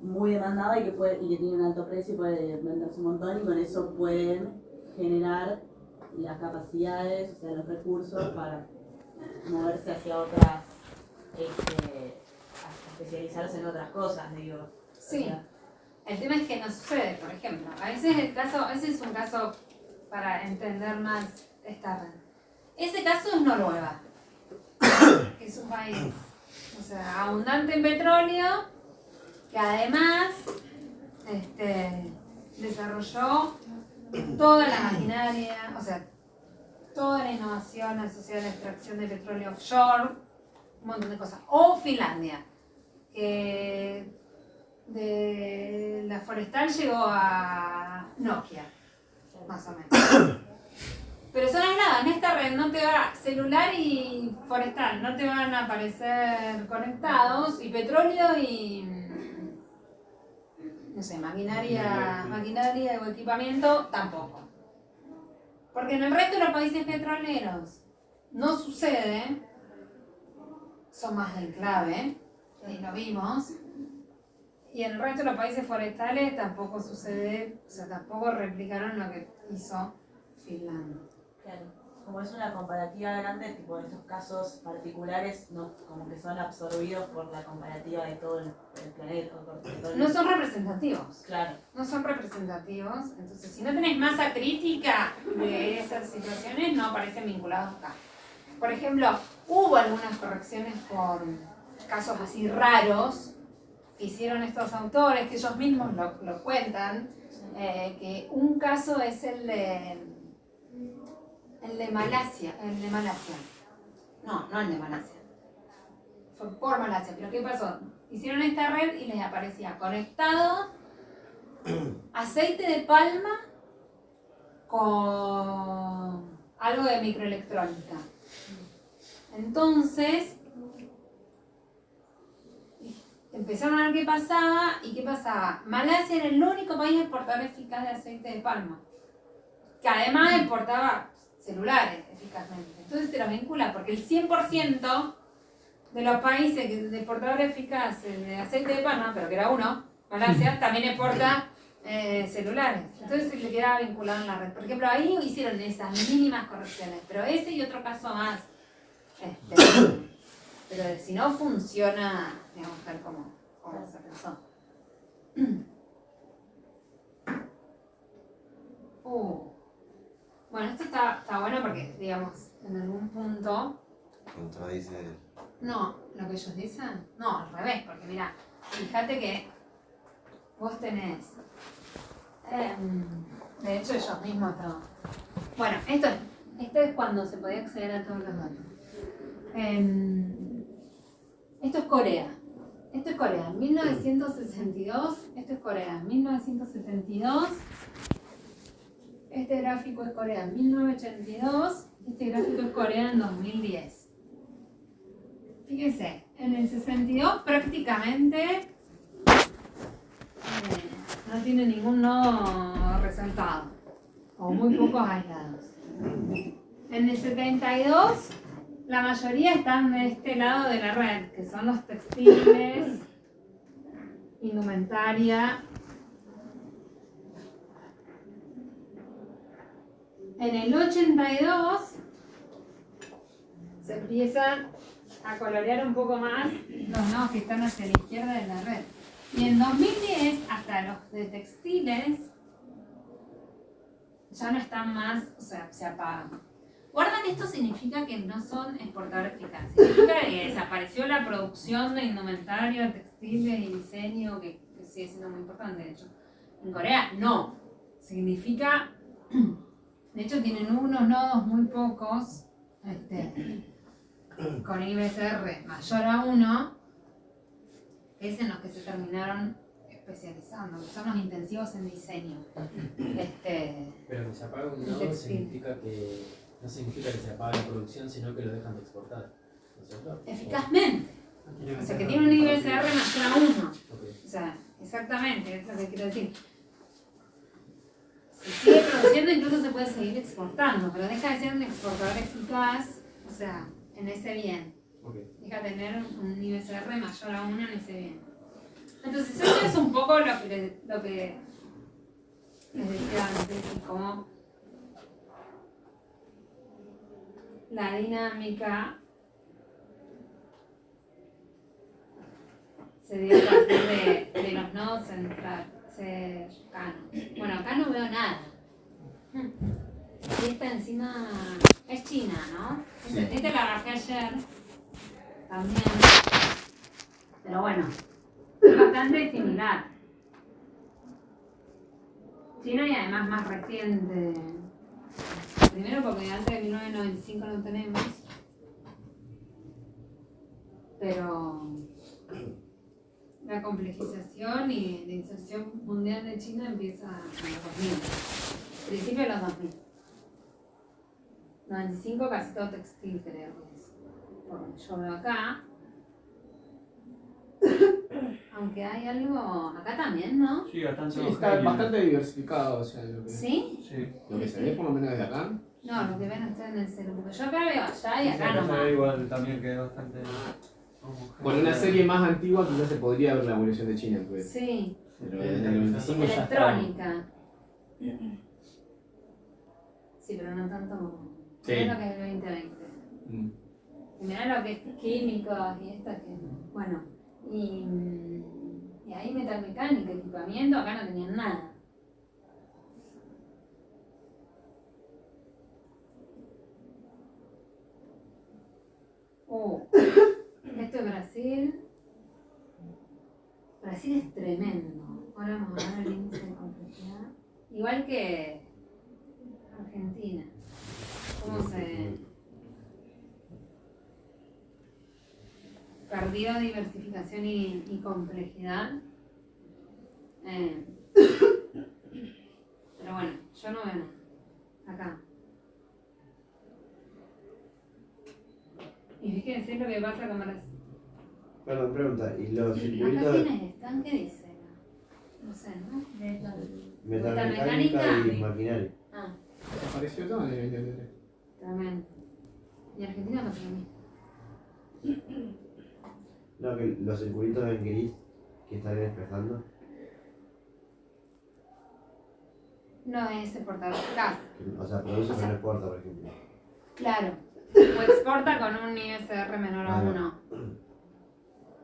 muy demandado y que tiene un alto precio y puede venderse un montón, y con eso pueden generar las capacidades, o sea, los recursos para moverse hacia otras, a especializarse en otras cosas, digo. Sí. O sea, El tema es que no sucede, por ejemplo. A veces ese es un caso para entender más esta red. Ese caso es Noruega, que es un país, o sea, abundante en petróleo, que además desarrolló toda la maquinaria, o sea, toda la innovación asociada a la extracción de petróleo offshore, un montón de cosas. O Finlandia, que de la forestal llegó a Nokia, más o menos. Pero son aisladas, en esta red no te va, celular y forestal, no te van a aparecer conectados, y petróleo y, no sé, maquinaria o equipamiento tampoco. Porque en el resto de los países petroleros no sucede, son más de enclave, y lo vimos. Y en el resto de los países forestales tampoco sucede, o sea, tampoco replicaron lo que hizo Finlandia. claro, como es una comparativa grande, tipo de estos casos particulares, no, como que son absorbidos por la comparativa de todo el planeta. De todo el- No son representativos. Claro, No son representativos, entonces si no tenés masa crítica de esas situaciones, no aparecen vinculados acá. Por ejemplo, hubo algunas correcciones por casos así raros que hicieron estos autores, que ellos mismos lo cuentan, que un caso es el de Malasia, no el de Malasia, fue por Malasia, pero ¿qué pasó? Hicieron esta red y les aparecía conectado aceite de palma con algo de microelectrónica. Entonces, empezaron a ver qué pasaba, y qué pasaba. Malasia era el único país exportador eficaz de aceite de palma, que además exportaba celulares eficazmente. Entonces te los vincula, porque el 100% de los países de exportadores eficaces de aceite de palma, pero que era uno, Malasia, también exporta celulares. Entonces se le quedaba vinculado en la red. Por ejemplo, ahí hicieron esas mínimas correcciones, pero ese y otro caso más. Pero si no funciona, digamos, tal como se pensó. Bueno, esto está bueno porque, digamos, en algún punto... Contradice. No, lo que ellos dicen, no, al revés, porque mira, fíjate que vos tenés, de hecho ellos mismos todo. Bueno, esto es cuando se podía acceder a todos los datos. Esto es Corea. Esto es Corea en 1962, esto es Corea en 1972, este gráfico es Corea en 1982, este gráfico es Corea en 2010. Fíjense, en el 62 prácticamente no tiene ningún nodo resaltado, o muy pocos aislados. En el 72 la mayoría están de este lado de la red, que son los textiles, indumentaria. En el 82 se empiezan a colorear un poco más los nodos que están hacia la izquierda de la red. Y en 2010 hasta los de textiles ya no están más, o sea, se apagan. Guarda que esto significa que no son exportadores eficaces. Significa que desapareció la producción de indumentario, textiles y diseño, que sigue siendo muy importante, de hecho. En Corea no. Significa, de hecho tienen unos nodos muy pocos, con IBCR mayor a 1, es en los que se terminaron especializando, que son los intensivos en diseño. Pero que se apaga un nodo Textil. significa que no significa que se apaga la producción, sino que lo dejan de exportar. ¿No es cierto? Eficazmente. O sea, que tiene un IBCR mayor a 1. Ok. O sea, exactamente, es lo que quiero decir. Se sigue produciendo, incluso se puede seguir exportando, pero deja de ser un exportador eficaz, o sea, en ese bien. Ok. Deja de tener un IBCR mayor a 1 en ese bien. Entonces, eso es un poco lo que les decía antes, como la dinámica se dio a partir de los nodos cercanos. Bueno, acá no veo nada. Y esta encima es China, ¿no? Sí. Esta la bajé ayer también. Pero bueno, es bastante similar. China y además más reciente. Primero porque antes de 1995 no tenemos. Pero la complejización y la inserción mundial de China empieza en los 2000, principio de los 2000. 95 casi todo textil, creo que es, por lo que yo veo acá. Aunque hay algo acá también, ¿no? Sí, acá Sí, está bastante diversificado, o sea, ¿Sí? Sí. lo que se ve por lo menos desde acá. No, lo que ven ustedes en el celular. Porque yo acá veo allá y acá Se ve nomás. igual también que bastante. Con una serie más antigua quizás se podría ver la evolución de China, pues. Sí, Pero desde el 95 ya está. electrónica. Sí, pero no tanto como. Sí. Mirá lo que es el 2020. Mm. Y mirá lo que es químicos y esta que. Bueno, y ahí metalmecánica, equipamiento, acá no tenían nada. Esto es Brasil. Brasil es tremendo. Ahora vamos a ver el índice de complejidad. Igual que Argentina. ¿Cómo se perdió diversificación y complejidad? Pero bueno, yo no veo nada. Acá. Y fíjense lo que pasa con Brasil. Perdón, pregunta, ¿y los ¿Acá circuitos quiénes están? ¿Qué dice? No sé, ¿no? metalmecánica y maquinaria? Ah, Apareció todo en el 2023. tremendo. Y Argentina pasa lo mismo. No, que los circuitos en gris que están expresando, No es exportador eficaz. o sea, produce pero no exporta, por ejemplo. Claro. O exporta con un ISR menor a 1.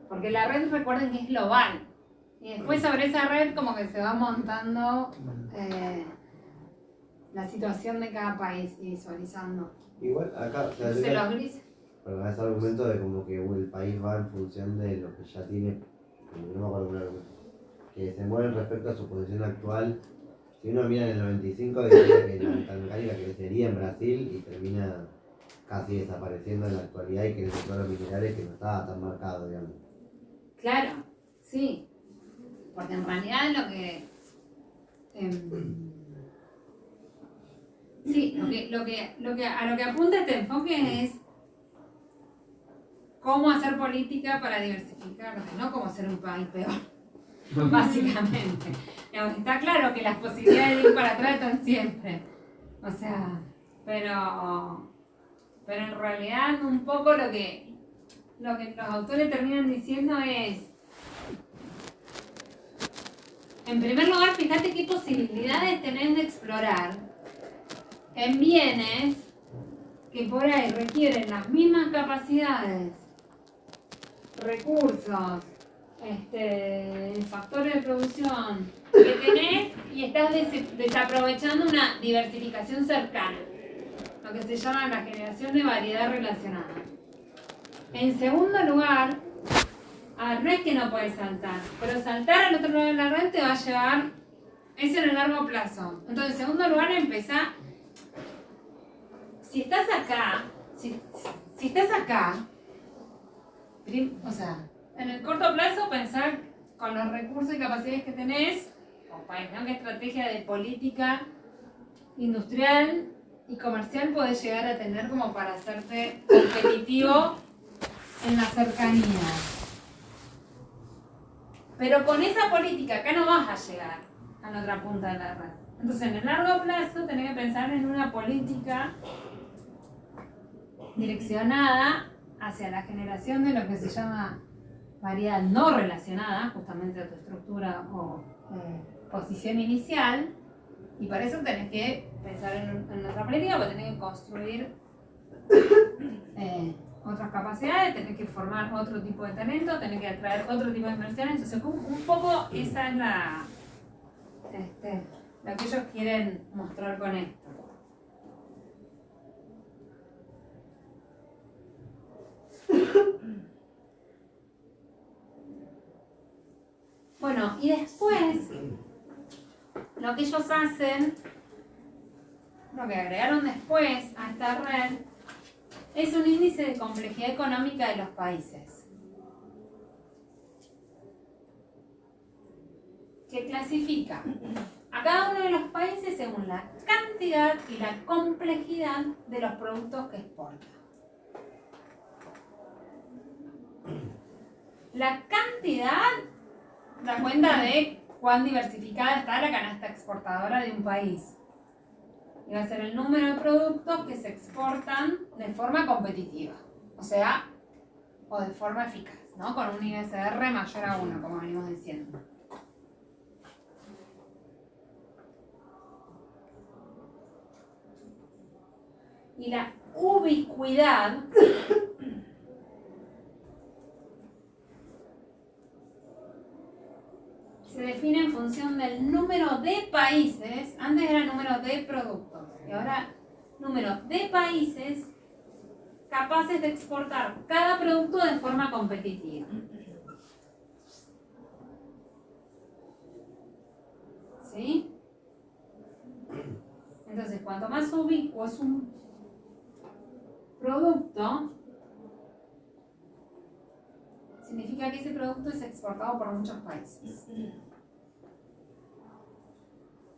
Porque la red, recuerden que es global. Y después sobre esa red como que se va montando la situación de cada país y visualizando. Igual acá, o sea, Entonces los grises. pero ese argumento de como que el país va en función de lo que ya tiene, no me acuerdo un argumento, que se mueven respecto a su posición actual. Si uno mira en el 95 diría que la metalmecánica crecería en Brasil y termina casi desapareciendo en la actualidad y que en el sector de los minerales que no estaba tan marcado, digamos. Claro, sí. Porque en realidad lo que. Sí, a lo que apunta este enfoque es cómo hacer política para diversificarte, no cómo ser un país peor, básicamente. Digamos, está claro que las posibilidades de ir para atrás están siempre. O sea, pero en realidad un poco lo que los autores terminan diciendo es, en primer lugar, fíjate qué posibilidades tenés de explorar en bienes que por ahí requieren las mismas capacidades, recursos, factores de producción que tenés y estás desaprovechando una diversificación cercana, lo que se llama la generación de variedad relacionada. En segundo lugar, no es que no puedes saltar, pero saltar al otro lado de la red te va a llevar eso en el largo plazo. Entonces, en segundo lugar, empezá. Si estás acá, si si estás acá, o sea, en el corto plazo pensar con los recursos y capacidades que tenés, como país, ¿no? ¿Qué estrategia de política industrial y comercial podés llegar a tener como para hacerte competitivo en la cercanía? Pero con esa política acá no vas a llegar a la otra punta de la red. Entonces, en el largo plazo tenés que pensar en una política direccionada hacia la generación de lo que se llama variedad no relacionada, justamente a tu estructura o posición inicial, y para eso tenés que pensar en otra política, porque tenés que construir otras capacidades, tenés que formar otro tipo de talento, tenés que atraer otro tipo de inversiones. Entonces, un poco esa es lo que ellos quieren mostrar con esto. Bueno, y después, lo que ellos hacen, lo que agregaron después a esta red, es un índice de complejidad económica de los países, que clasifica a cada uno de los países según la cantidad y la complejidad de los productos que exporta. La cantidad da cuenta de cuán diversificada está la canasta exportadora de un país. Y va a ser el número de productos que se exportan de forma competitiva, o sea, o de forma eficaz, ¿no? Con un ISR mayor a 1, como venimos diciendo. Y la ubicuidad se define en función del número de países. Antes era número de productos y ahora número de países capaces de exportar cada producto de forma competitiva. ¿Sí? Entonces, cuanto más ubicuo es un producto, significa que ese producto es exportado por muchos países.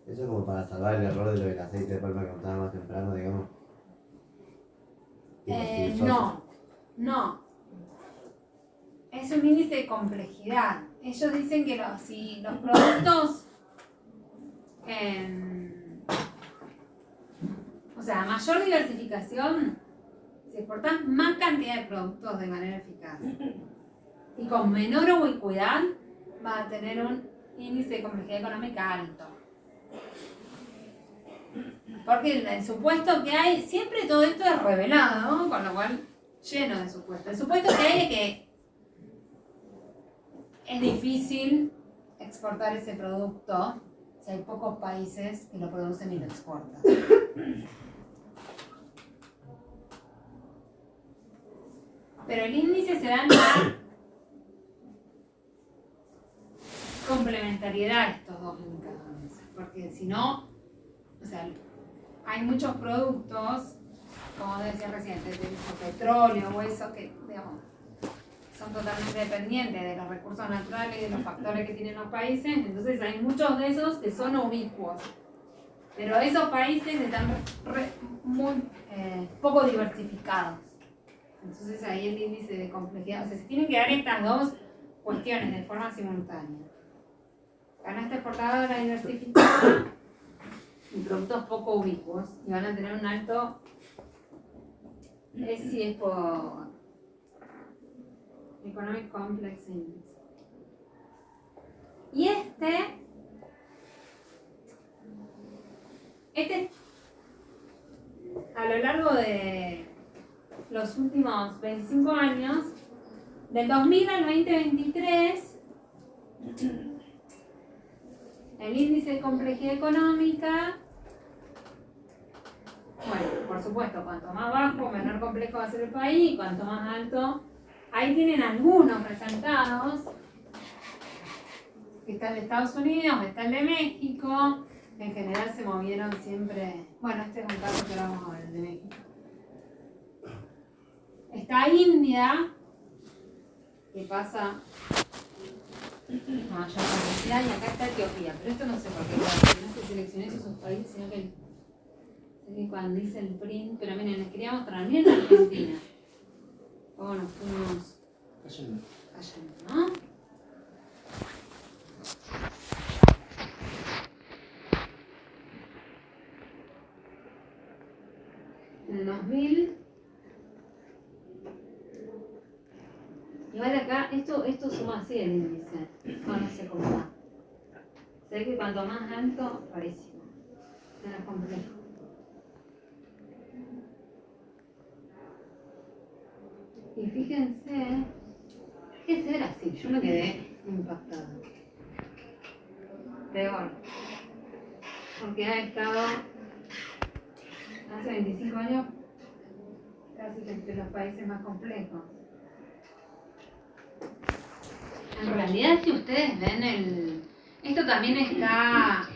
Eso es como para salvar el error de lo del aceite de palma que contaba más temprano, digamos. No. Es un índice de complejidad. Ellos dicen que si los productos, o sea, mayor diversificación, si exportas más cantidad de productos de manera eficaz y con menor ubicuidad, vas a tener un índice de complejidad económica alto. Porque el supuesto que hay, siempre todo esto es revelado, ¿no? Con lo cual, lleno de supuestos. El supuesto que hay es que es difícil exportar ese producto si hay pocos países que lo producen y lo exportan. Pero el índice se da en la complementariedad de estos dos indicadores. Porque si no, o sea, hay muchos productos, como decía recién, de petróleo o eso, que digamos, son totalmente dependientes de los recursos naturales y de los factores que tienen los países. Entonces hay muchos de esos que son ubicuos. Pero esos países están muy poco diversificados. Entonces ahí el índice de complejidad, o sea, se tienen que dar estas dos cuestiones de forma simultánea. Canasta exportadora diversificada y productos poco ubicuos, y van a tener un alto, si es por Economic Complex Index. Y este a lo largo de los últimos 25 años, del 2000 al 2023, el índice de complejidad económica, bueno, por supuesto, cuanto más bajo, menor complejo va a ser el país, y cuanto más alto, ahí tienen algunos resultados, que está el de Estados Unidos, está el de México, en general se movieron siempre, bueno, este es un caso que vamos a ver, el de México. Está India, que pasa mayor cantidad, y acá está Etiopía. Pero esto no sé por qué, no es que seleccioné esos países, sino que sé que cuando dice el print, pero miren, les quería mostrar, miren Argentina. Cómo nos fuimos cayendo, ¿no? En el 2000. Igual acá, esto suma así el índice. No sé cómo va. Se ve que cuanto más alto, rarísimo. Menos complejo. Y fíjense Brasil, yo me quedé impactada. Peor. Porque ha estado hace 25 años casi que entre los países más complejos. En realidad, si ustedes ven esto también está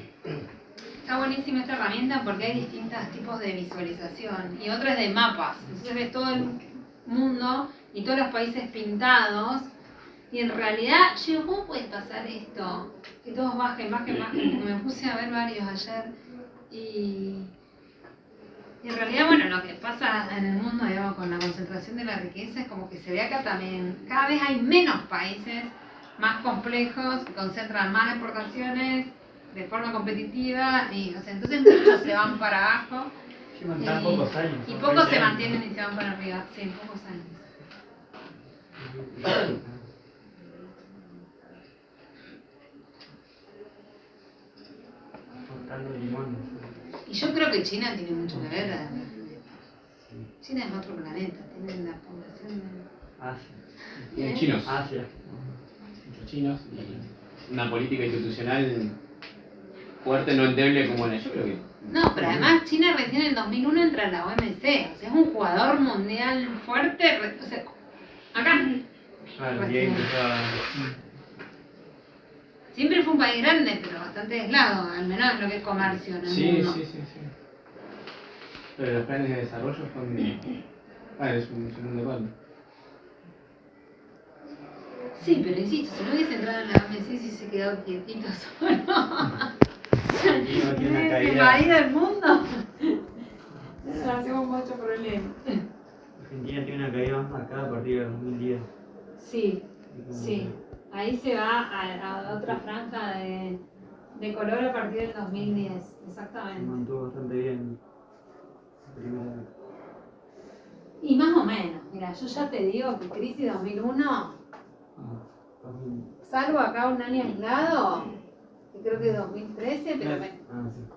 buenísima esta herramienta porque hay distintos tipos de visualización y otra es de mapas. Entonces ves todo el mundo y todos los países pintados y en realidad, ¿cómo puede pasar esto? Que todos bajen, porque me puse a ver varios ayer y en realidad, bueno, lo que pasa en el mundo, digamos, con la concentración de la riqueza es como que se ve acá también, cada vez hay menos países más complejos que concentran más exportaciones de forma competitiva y, o sea, entonces muchos se van para abajo y pocos se mantienen y se van para arriba. Sí, pocos años. Y yo creo que China tiene mucho que ver. China es otro planeta, tiene la población de... Y chinos. Muchos chinos y una política institucional fuerte, no endeble como la. Yo creo que. No, pero además China recién en el 2001 entra en la OMC, o sea, es un jugador mundial fuerte, o sea, acá. Siempre fue un país grande, pero bastante aislado, al menos en lo que es comercio en el mundo. Sí. Pero los planes de desarrollo son. Es un segundo palo. Sí, pero insisto, si no hubiese entrado en la OMC, si se quedado quietito solo. Tiene una ¿Se caída. invadido el mundo? No hacemos mucho problema. Argentina tiene una caída más marcada a partir del 2010. Sí. Ahí se va a otra franja de color a partir del 2010, Se exactamente. mantuvo bastante bien. Y más o menos, mira, yo ya te digo que crisis 2001, salvo acá un año aislado, que creo que es 2013,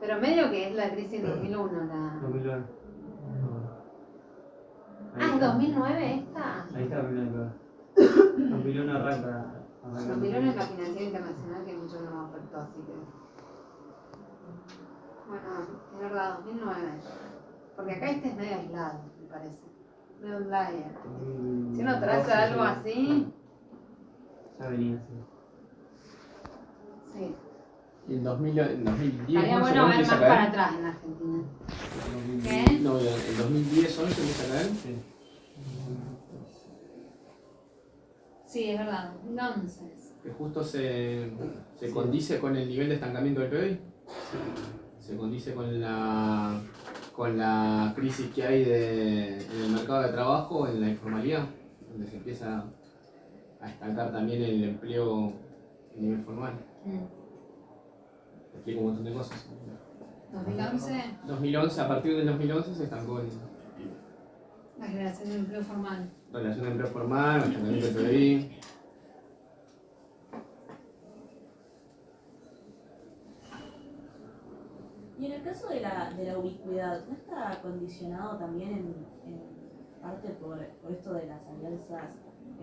pero medio que es la crisis 2001. 2009. ¿Es 2009 esta? Ahí está 2009. 2001 arranca. 2001 es la financiera internacional que mucho nos afectó, así que... Bueno, es verdad, 2009. Porque acá este es medio aislado, me parece. Medio outlier. Si uno traza algo así... Ya venía así. Sí. Y en 2010. Estaría bueno ver más para atrás en Argentina. ¿Qué? No, en 2010 11 empieza a caer. Sí, es verdad, 2011. Que justo se condice con el nivel de estancamiento del PBI. Se condice con la crisis que hay en el mercado de trabajo, en la informalidad, donde se empieza a estancar también el empleo a nivel formal. Explico un montón de cosas. 2011. A partir del 2011 se estancó La generación de empleo formal. Relación de empleo formal, estancamiento del PBI. Y en el caso de la ubicuidad, ¿no está condicionado también en parte por esto de las alianzas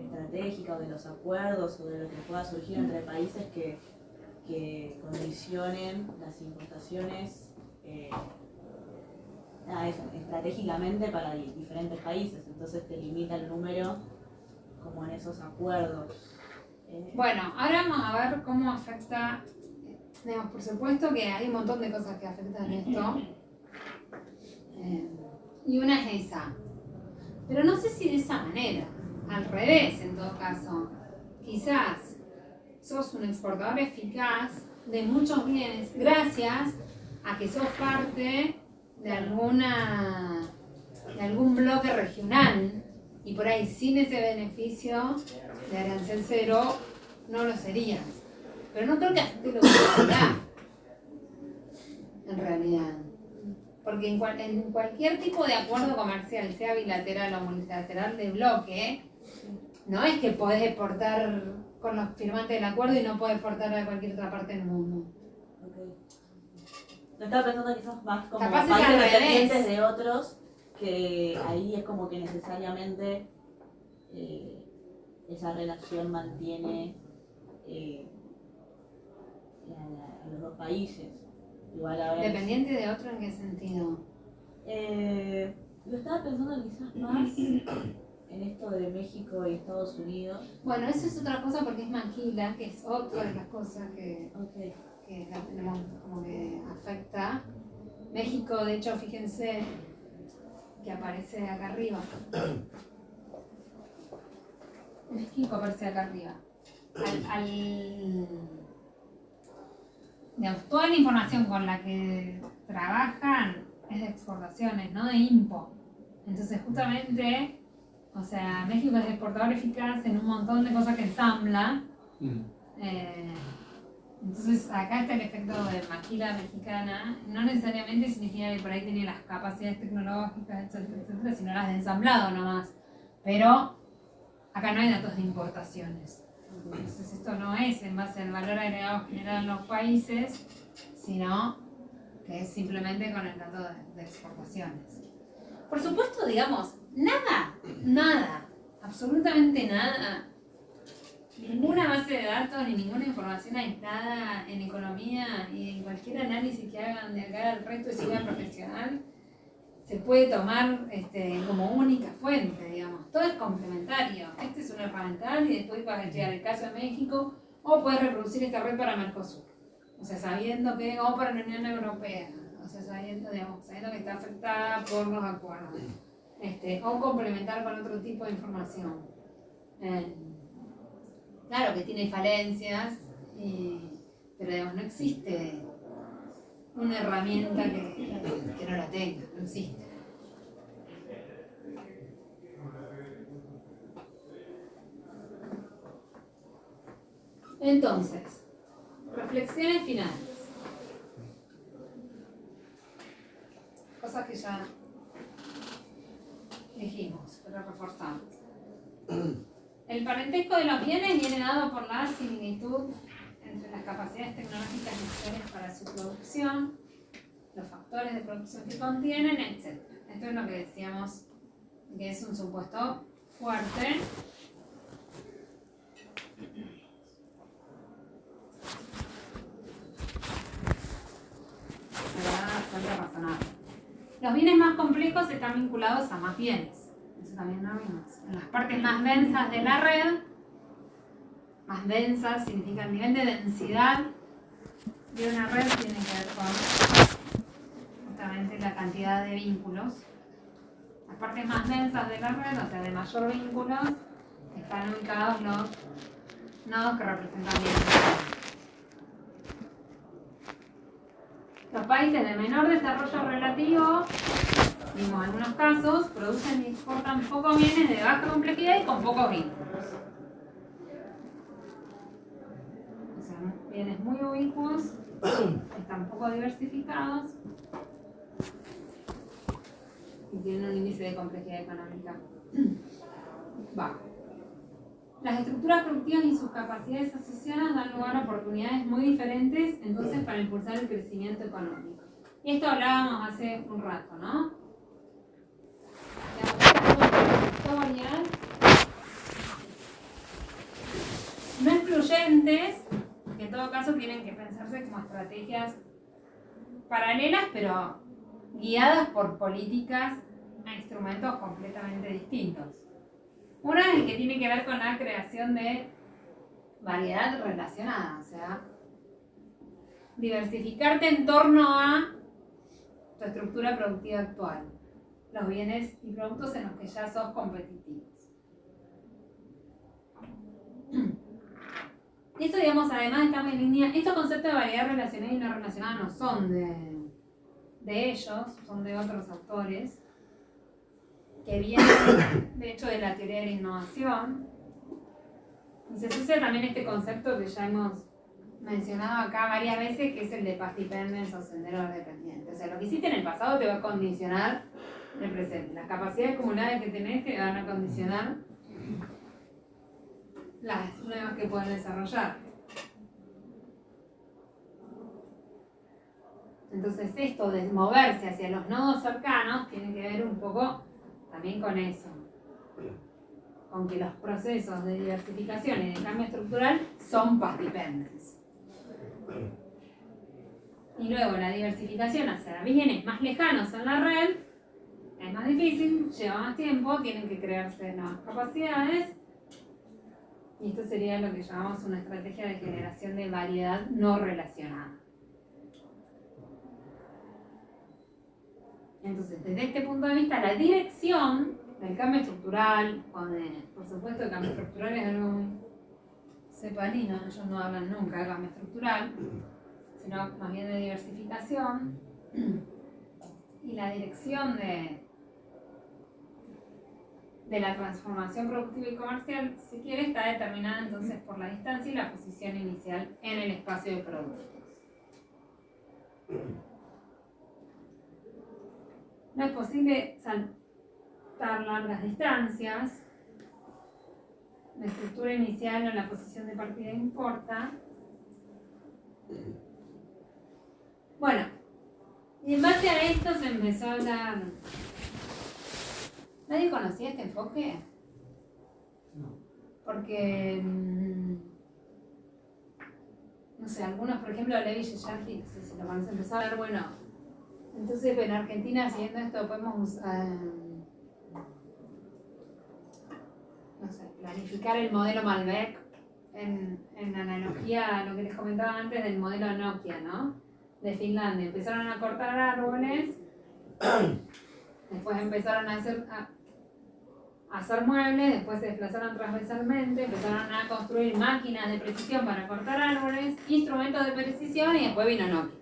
estratégicas o de los acuerdos o de lo que pueda surgir entre países que condicionen las importaciones estratégicamente para diferentes países? Entonces te limita el número como en esos acuerdos. Bueno, ahora vamos a ver cómo afecta. Digamos, por supuesto que hay un montón de cosas que afectan esto. Y una es esa. Pero no sé si de esa manera. Al revés, en todo caso. Quizás sos un exportador eficaz de muchos bienes gracias a que sos parte de algún bloque regional y por ahí sin ese beneficio de arancel cero no lo serías. Pero no creo que afecte la utilidad, en realidad. Porque en cualquier tipo de acuerdo comercial, sea bilateral o multilateral de bloque, no es que podés exportar con los firmantes del acuerdo y no podés exportar a cualquier otra parte del mundo. Okay. Lo estaba pensando quizás más como Capaz es países al revés. dependientes de otros, que ahí es como que necesariamente esa relación mantiene a los dos países. Igual ahora ¿Dependiente de otro en qué sentido? lo estaba pensando quizás más en esto de México y Estados Unidos. Bueno, eso es otra cosa porque es maquila, que es otra de las cosas que la tenemos como que afecta. México, de hecho, fíjense que aparece acá arriba. México aparece acá arriba. Digamos, toda la información con la que trabajan es de exportaciones, no de import. Entonces, justamente, o sea, México es exportador eficaz en un montón de cosas que ensambla. Entonces, acá está el efecto de maquila mexicana. No necesariamente significa que por ahí tenía las capacidades tecnológicas, etcétera, etcétera, sino las de ensamblado nomás. Pero acá no hay datos de importaciones. Entonces, esto no es en base al valor agregado general en los países, sino que es simplemente con el dato de exportaciones. Por supuesto, digamos, nada, absolutamente nada, ninguna base de datos ni ninguna información aislada en economía y en cualquier análisis que hagan de acá al resto de su vida profesional se puede tomar como única fuente, digamos. Todo es complementario. Este es un herramental y después vas a estudiar el caso de México o puedes reproducir esta red para Mercosur. O sea, sabiendo que, o para la Unión Europea, o sea, sabiendo que está afectada por los acuerdos. O complementar con otro tipo de información. Claro que tiene falencias, pero digamos, no existe una herramienta que no la tenga, no existe. Entonces, reflexiones finales. Cosas que ya dijimos, pero reforzamos. El parentesco de los bienes viene dado por la similitud entre las capacidades tecnológicas necesarias para su producción, los factores de producción que contienen, etc. Esto es lo que decíamos que es un supuesto fuerte. Bastante razonable. Los bienes más complejos están vinculados a más bienes. Eso también lo vimos. En las partes más densas de la red, más densas significa el nivel de densidad de una red tiene que ver con justamente la cantidad de vínculos. Las partes más densas de la red, o sea, de mayor vínculos, están ubicados los nodos que representan bienes. Los países de menor desarrollo relativo, vimos en algunos casos, producen y exportan pocos bienes de baja complejidad y con pocos vínculos. O sea, bienes muy ubicuos, están poco diversificados y tienen un índice de complejidad económica bajo. Las estructuras productivas y sus capacidades asociadas dan lugar a oportunidades muy diferentes, entonces, para impulsar el crecimiento económico. Y esto hablábamos hace un rato, ¿no? Historias no excluyentes, que en todo caso tienen que pensarse como estrategias paralelas, pero guiadas por políticas a instrumentos completamente distintos. Una es que tiene que ver con la creación de variedad relacionada, o sea, diversificarte en torno a tu estructura productiva actual. los bienes y productos en los que ya sos competitivos. Y esto, digamos, además está en línea, estos conceptos de variedad relacionada y no relacionada no son de ellos, son de otros autores, que vienen, de hecho, de la teoría de la innovación. Y se asocia también este concepto que ya hemos mencionado acá varias veces, que es el de path dependence o sendero dependiente. O sea, lo que hiciste en el pasado te va a condicionar el presente. Las capacidades acumuladas que tenés te van a condicionar las nuevas que pueden desarrollar. Entonces esto de moverse hacia los nodos cercanos tiene que ver un poco también con eso, con que los procesos de diversificación y de cambio estructural son path dependence. Y luego la diversificación hacia bienes más lejanos en la red es más difícil, lleva más tiempo, tienen que crearse nuevas capacidades. Y esto sería lo que llamamos una estrategia de generación de variedad no relacionada. Entonces, desde este punto de vista, la dirección del cambio estructural, por supuesto el cambio estructural es algo muy separino, ellos no hablan nunca de cambio estructural, sino más bien de diversificación, y la dirección de la transformación productiva y comercial, si quiere, está determinada entonces por la distancia y la posición inicial en el espacio de productos. No es posible saltar largas distancias. La estructura inicial o la posición de partida importa. Bueno, y en base a esto se empezó a hablar. ¿Nadie conocía este enfoque? No. Porque, no sé, algunos, por ejemplo, Levi Shesharki, no sé si lo conocen, empezó a hablar, bueno, entonces en Argentina, siguiendo esto, podemos no sé, planificar el modelo Malbec en analogía a lo que les comentaba antes del modelo Nokia, ¿no? De Finlandia. Empezaron a cortar árboles, después empezaron a hacer muebles, después se desplazaron transversalmente, empezaron a construir máquinas de precisión para cortar árboles, instrumentos de precisión, y después vino Nokia.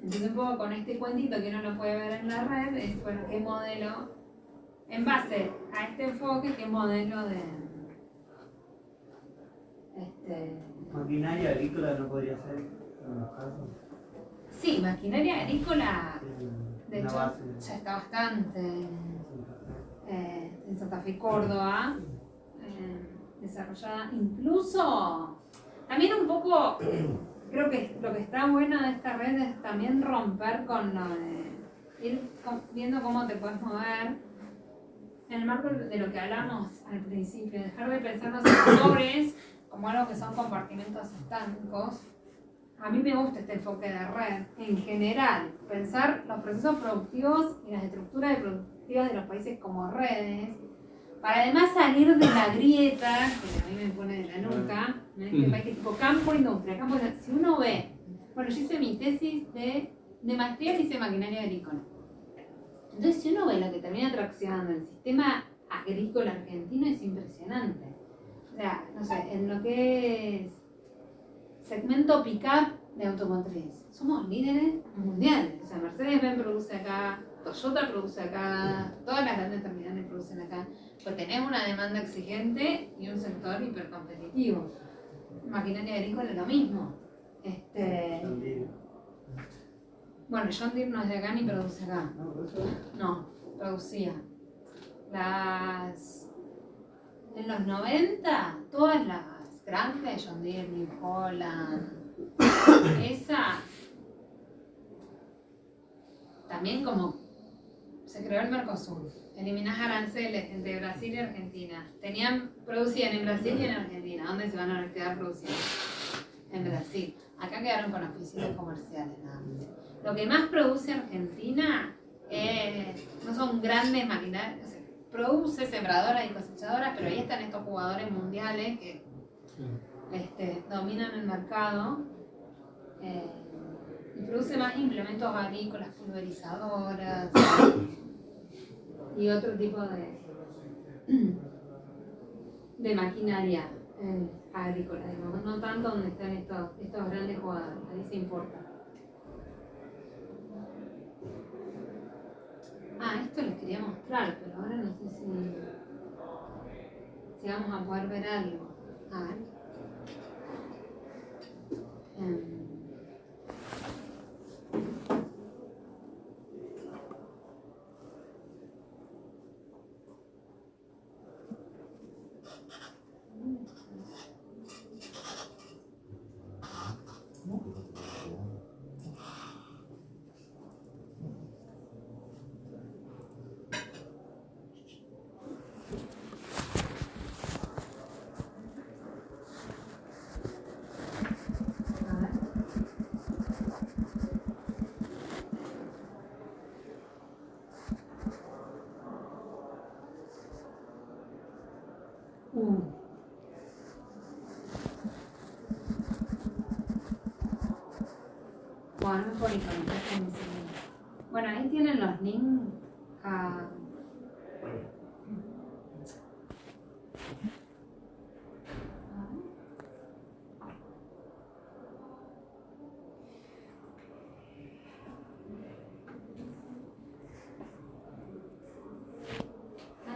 Entonces un poco con este cuentito que uno lo puede ver en la red, es bueno, qué modelo, en base a este enfoque, qué modelo de Maquinaria agrícola no podría ser en los casos. Sí, maquinaria agrícola, de Una hecho, base. ya está bastante en Santa Fe, Córdoba, desarrollada. Incluso, también un poco, creo que lo que está bueno de esta red es también romper con lo de ir viendo cómo te puedes mover en el marco de lo que hablamos al principio, dejar de pensar los sectores como algo que son compartimentos estancos. A mí me gusta este enfoque de red, en general, pensar los procesos productivos y las estructuras productivas de los países como redes, para además salir de la grieta, que a mí me pone de la nuca, en este país que es tipo campo-industria. Si uno ve, bueno, yo hice mi tesis de maestría, hice maquinaria agrícola. Entonces, si uno ve lo que termina traccionando el sistema agrícola argentino, es impresionante. O sea, no sé, en lo que es segmento pick-up de automotriz, somos líderes mundiales. O sea, Mercedes-Benz produce acá, Toyota produce acá, todas las grandes terminales producen acá. Pues tenemos una demanda exigente y un sector hipercompetitivo. Maquinaria agrícola es lo mismo. Bueno, John Deere no es de acá ni produce acá. No, producía. En los 90, todas las grandes, John Deere, New Holland, esas, también como se creó el Mercosur, eliminás aranceles entre Brasil y Argentina. Producían en Brasil y en Argentina. ¿Dónde se van a quedar produciendo? En Brasil. Acá quedaron con oficinas comerciales nada más. Lo que más produce Argentina no son grandes maquinarias, o sea, produce sembradoras y cosechadoras, pero ahí están estos jugadores mundiales que dominan el mercado. Y produce más implementos agrícolas, pulverizadoras y otro tipo de maquinaria agrícola, digamos. No tanto donde están estos grandes jugadores, ahí se importa. Esto les quería mostrar, pero ahora no sé si vamos a poder ver algo. A ver. Bueno, no por bueno, ahí tienen los links a...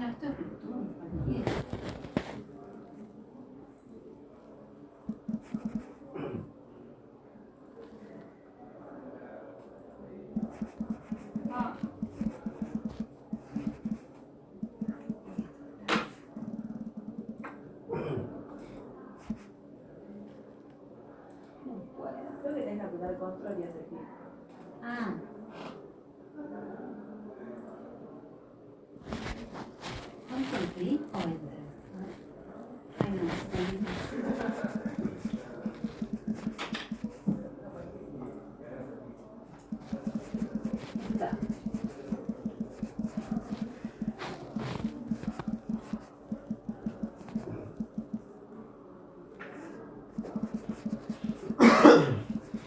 no, esto es YouTube, cualquiera. Creo que tenés que apretar control y hacer clic. ¿Control clic o enter? Ay, no, está.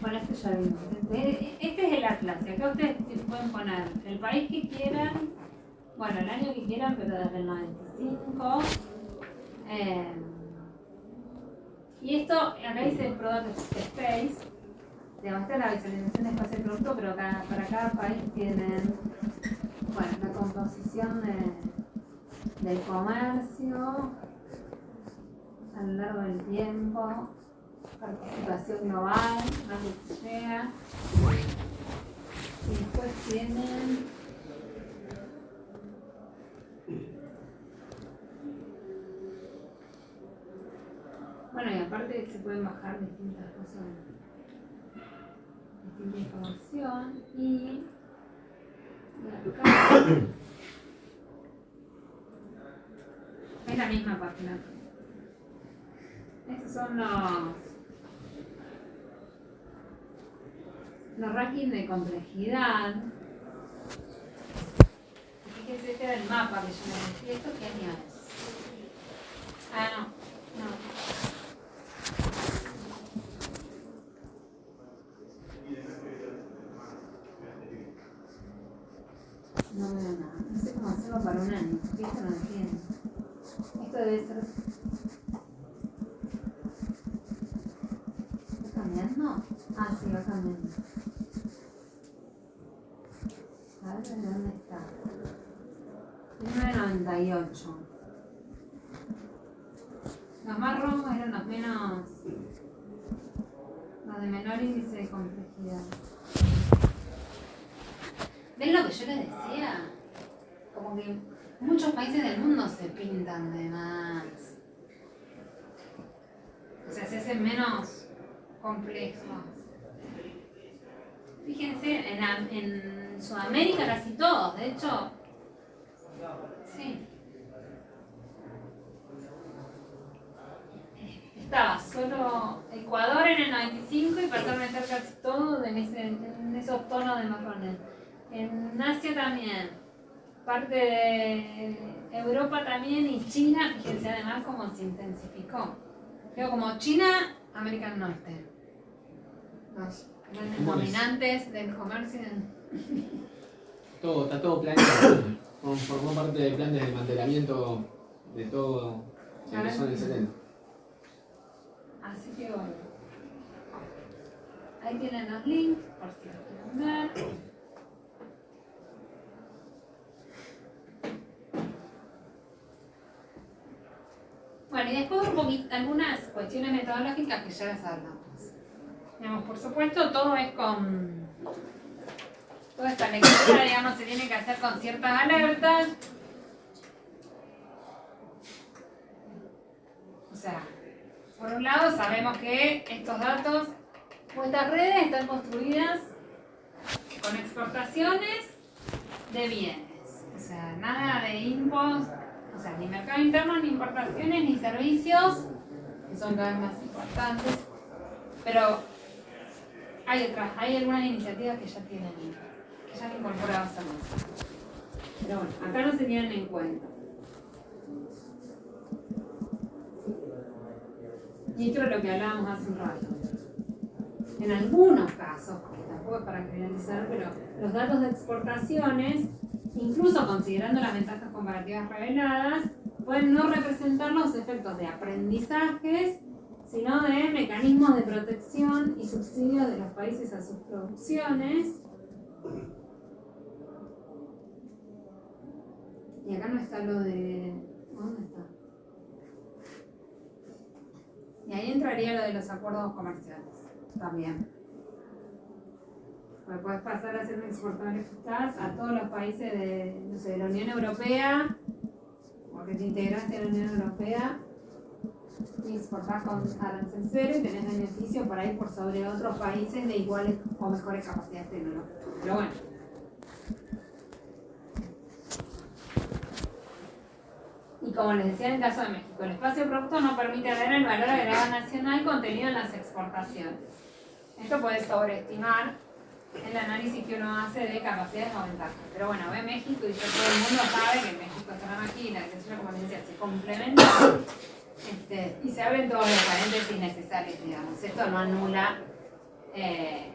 Bueno, esto ya vimos. Este es el atlas. Acá ustedes pueden poner el país que quieran, bueno, el año que quieran, pero desde el 95. Y esto, acá dice Product Space. Digamos, esta es la visualización de espacio de producto, pero para cada país tienen, bueno, la composición del comercio a lo largo del tiempo, participación global, dónde se llega. Y después tienen bueno, y aparte se pueden bajar distintas cosas, distinta información y acá es la misma página. Estos son los rankings de complejidad. Fíjense, este era el mapa que yo les decía. ¿Esto qué año es? No. No veo nada. No sé cómo hacerlo para un año, porque esto no lo tiene. Esto debe ser... ¿Está cambiando? Sí, va cambiando. A ver de dónde está. 1998. Los más rojos eran los menos... los de menor índice de complejidad. ¿Ven lo que yo les decía? Como que muchos países del mundo se pintan de más. O sea, se hacen menos complejos. Fíjense, en Sudamérica casi todos, de hecho. Sí. Estaba solo Ecuador en el 95 y pasaron a estar casi todos en esos tonos de marrones. En Asia también, parte de Europa también y China, fíjense además cómo se intensificó. Digo, como China, América del Norte. grandes ¿Cómo es? dominantes del comercio. Está todo planeado. Formó parte del plan de desmantelamiento de todo que empezó en el 70. Así que bueno. Ahí tienen los links, por si los quieren ver. Bueno, y después un poquito, algunas cuestiones metodológicas que ya las hablamos. Digamos, por supuesto, todo es con... Toda esta lectura, digamos, se tiene que hacer con ciertas alertas. O sea, por un lado sabemos que estos datos o estas redes están construidas con exportaciones de bienes. O sea, nada de impos, o sea, ni mercado interno, ni importaciones, ni servicios, que son cada vez más importantes. Pero hay algunas iniciativas que ya han incorporado esa cosa. Pero bueno, acá no se tienen en cuenta. Y esto es lo que hablábamos hace un rato. En algunos casos, porque tampoco es para generalizar, pero los datos de exportaciones, incluso considerando las ventajas comparativas reveladas, pueden no representar los efectos de aprendizajes, sino de mecanismos de protección y subsidios de los países a sus producciones. Y acá no está lo de... ¿Dónde está? Y ahí entraría lo de los acuerdos comerciales también. Porque puedes pasar a ser un exportador eficaz a todos los países de la Unión Europea, porque te integraste en la Unión Europea y exportás con arancel cero y tenés beneficio por ahí por sobre otros países de iguales o mejores capacidades tecnológicas. Pero bueno. Y como les decía en el caso de México, el espacio producto no permite ver el valor agregado nacional contenido en las exportaciones. Esto puede sobreestimar el análisis que uno hace de capacidades o ventajas. Pero bueno, ve México y ya todo el mundo sabe que México es una máquina, que como les decía, se complementan y se abren todos los paréntesis necesarios, digamos. Esto no anula el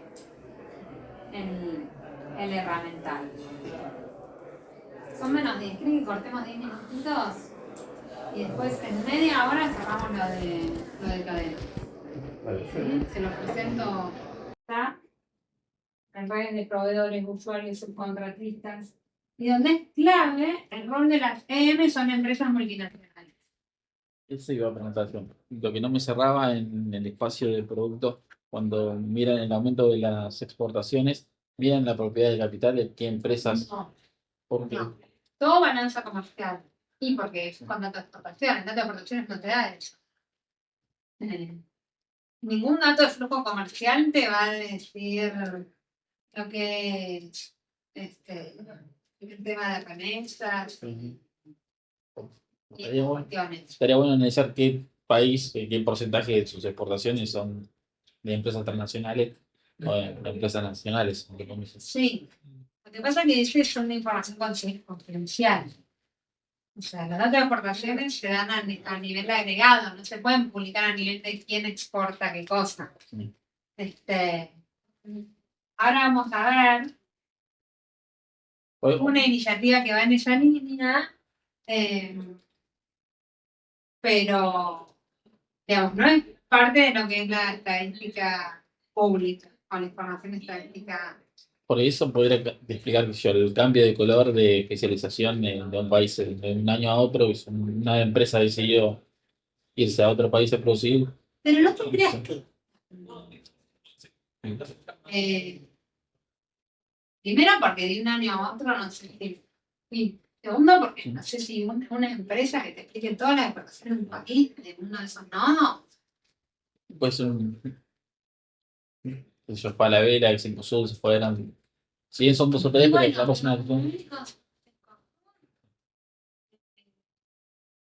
herramental. Son menos 10, creo que cortemos 10 minutitos y después en media hora cerramos lo de cadenas. ¿Sí? Se los presento. Está en redes de proveedores, usuarios, subcontratistas. Y donde es clave, el rol de las EM son empresas multinacionales. Eso iba a preguntar yo. Lo que no me cerraba en el espacio de producto, cuando miran el aumento de las exportaciones, miran la propiedad de capital de qué empresas. No, ¿Por qué? no. Todo balanza comercial. Y porque es con datos de exportación. El dato de exportaciones no te da eso. Ningún dato de flujo comercial te va a decir lo que es el tema de remesas y cuestiones. Estaría bueno analizar qué país, qué porcentaje de sus exportaciones son de empresas transnacionales o de empresas nacionales. Entre comillas. Sí. Lo que pasa es que eso es una información confidencial. O sea, los datos de exportaciones se dan a nivel agregado, no se pueden publicar a nivel de quién exporta qué cosa. Sí. Ahora vamos a ver una iniciativa que va en esa línea, pero digamos, no es parte de lo que es la estadística pública, o la información estadística. Por eso podría explicar que yo, el cambio de color de especialización de un país de un año a otro, que una empresa decidió irse a otro país a producir. Pero no te creas que primero porque de un año a otro no sé si. Y segundo porque no sé si una empresa que te explique todas las exportaciones de un país, de uno de esos no. Pues ellos Palavera, el Cencosud se fueron. Si bien son 2 o 3, pero Bueno, la persona.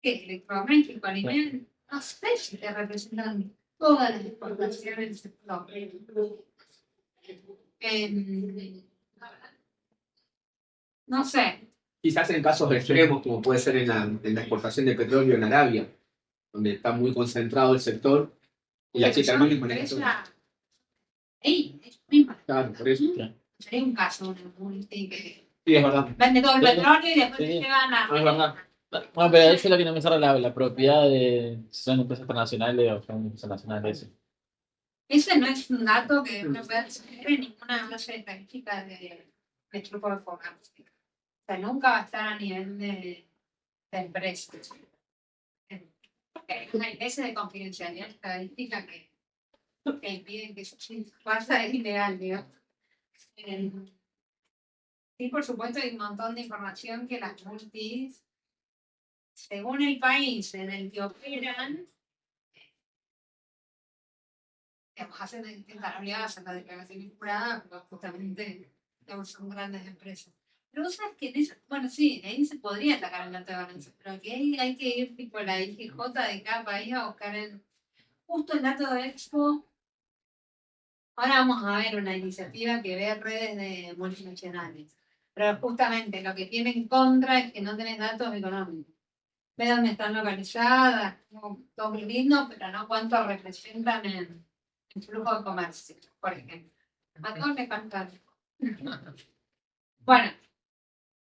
¿Qué? Electroméxico, alimento. No sé si te representan todas las exportaciones del sector. No sé. Quizás en casos extremos, como puede ser en la exportación de petróleo en Arabia, donde está muy concentrado el sector, y la chica hermana maneja todo. Ahí, es mismo. Claro, por eso. Sería un caso, una multi que Sí, es verdad. vende todo el Sí. petróleo y después Sí. llegan a. No, es verdad. Bueno, pero eso es lo que no me cierra la propiedad de si son empresas internacionales o son empresas nacionales. Ese no es un dato que uno pueda acceder en ninguna base de estadística de flujo de comercio. O sea, nunca va a estar a nivel de empresas. Porque hay una iglesia de confidencialidad estadística que impiden que eso pasa, es ilegal, digamos. Sí, por supuesto, hay un montón de información que las multis, según el país en el que operan, hacen estar obligadas a la declaración jurada, porque justamente son grandes empresas. Pero vos sabés que bueno, sí, ahí se podría sacar el dato de balance, pero aquí hay que ir tipo la IGJ de cada país a buscar justo el dato de Expo. Ahora vamos a ver una iniciativa que ve redes de multinacionales. Pero justamente lo que tiene en contra es que no tenés datos económicos. Ve dónde están localizadas, todo muy lindo, pero no cuánto representan en flujo de comercio, por ejemplo. A todos les falta algo. Bueno,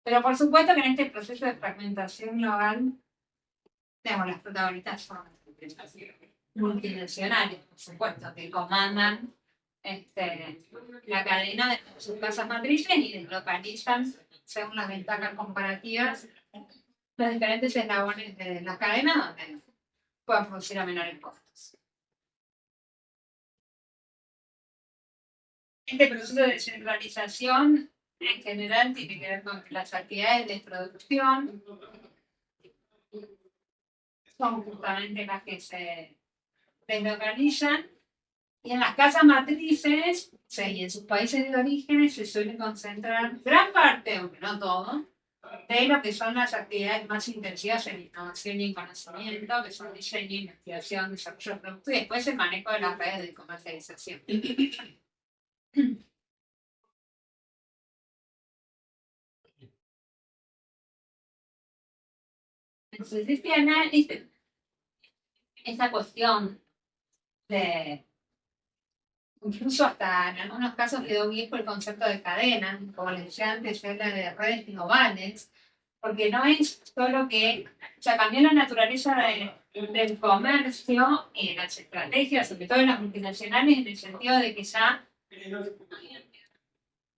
pero por supuesto que en este proceso de fragmentación global, digamos, las protagonistas son las empresas multinacionales, por supuesto, que comandan la cadena de sus casas matrices y deslocalizan, según las ventajas comparativas, los diferentes eslabones de las cadenas donde puedan producir a menores costos. Este proceso de descentralización en general tiene que ver con las actividades de producción, son justamente las que se deslocalizan, y en las casas matrices, y en sus países de origen, se suele concentrar gran parte, aunque no todo, de lo que son las actividades más intensivas en innovación y conocimiento, que son diseño, investigación, desarrollo de producto y después el manejo de las redes de comercialización. Entonces, este análisis, esa cuestión de, incluso hasta en algunos casos quedó viejo el concepto de cadena, como les decía antes, se habla de redes globales, porque no es solo que, o sea, cambió la naturaleza del comercio y de las estrategias, sobre todo en las multinacionales, en el sentido de que ya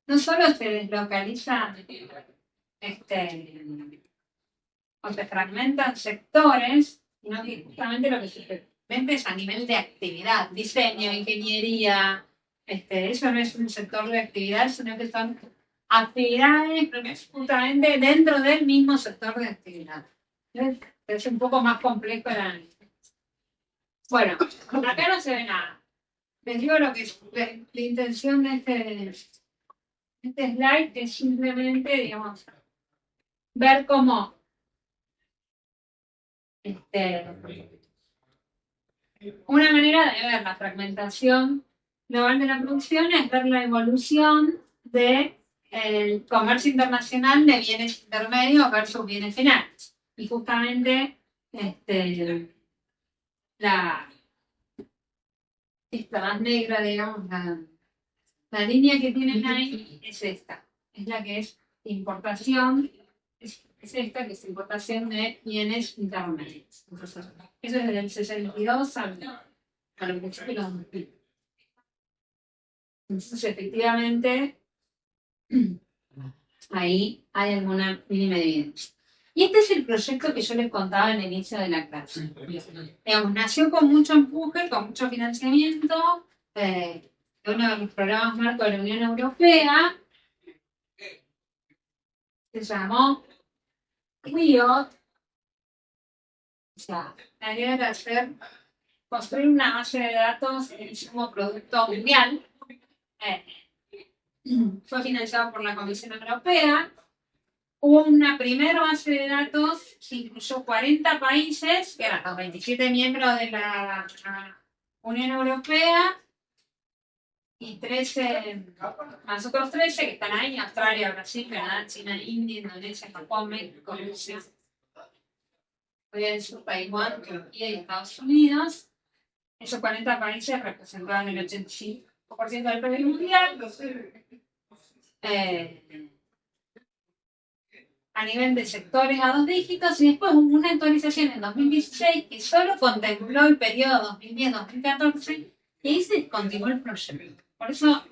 no solo se deslocalizan o se fragmentan sectores, sino que justamente lo que se fragmenta es a nivel de actividad, diseño, ingeniería, eso no es un sector de actividad, sino que son actividades justamente dentro del mismo sector de actividad. Es un poco más complejo el análisis. Bueno, acá no se ve nada. Les digo lo que es la intención de este slide, es simplemente, digamos, ver cómo una manera de ver la fragmentación global de la producción es ver la evolución del comercio internacional de bienes intermedios versus bienes finales. Y justamente esta más negra, digamos, la línea que tienen ahí es esta. Es la que es importación, es esta que es importación de bienes intermedios. Entonces, eso es desde el 62 a lo que fue los 2000. Entonces, efectivamente, ahí hay alguna mínima evidencia. Y este es el proyecto que yo les contaba en el inicio de la clase. Digamos, nació con mucho empuje, con mucho financiamiento, de uno de los programas marco de la Unión Europea, se llamó WIOT. O sea, la idea era construir una base de datos de insumo producto mundial. Fue financiado por la Comisión Europea. Hubo una primera base de datos que incluyó 40 países, que eran los 27 miembros de la Unión Europea, y 13, más otros 13 que están ahí: Australia, Brasil, Canadá, China, India, Indonesia, Japón, México, Rusia, Corea del Sur, Taiwán, Turquía y Estados Unidos. Esos 40 países representaban el 85% 5% del PIB mundial. A nivel de sectores a 2 dígitos, y después hubo una actualización en 2016 que solo contempló el periodo 2010-2014 y ahí se continuó el proyecto. Por eso,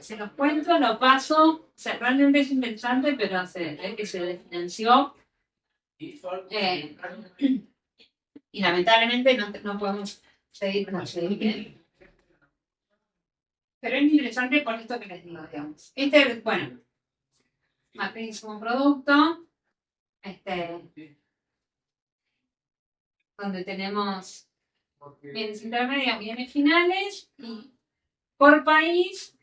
se los cuento, lo paso, realmente es interesante, pero se ve que se desfinanció. Y lamentablemente no podemos seguir bien. Pero es interesante por esto que les digo, digamos. Bueno, matriz como producto, donde tenemos bienes intermedios, bienes finales, y por país,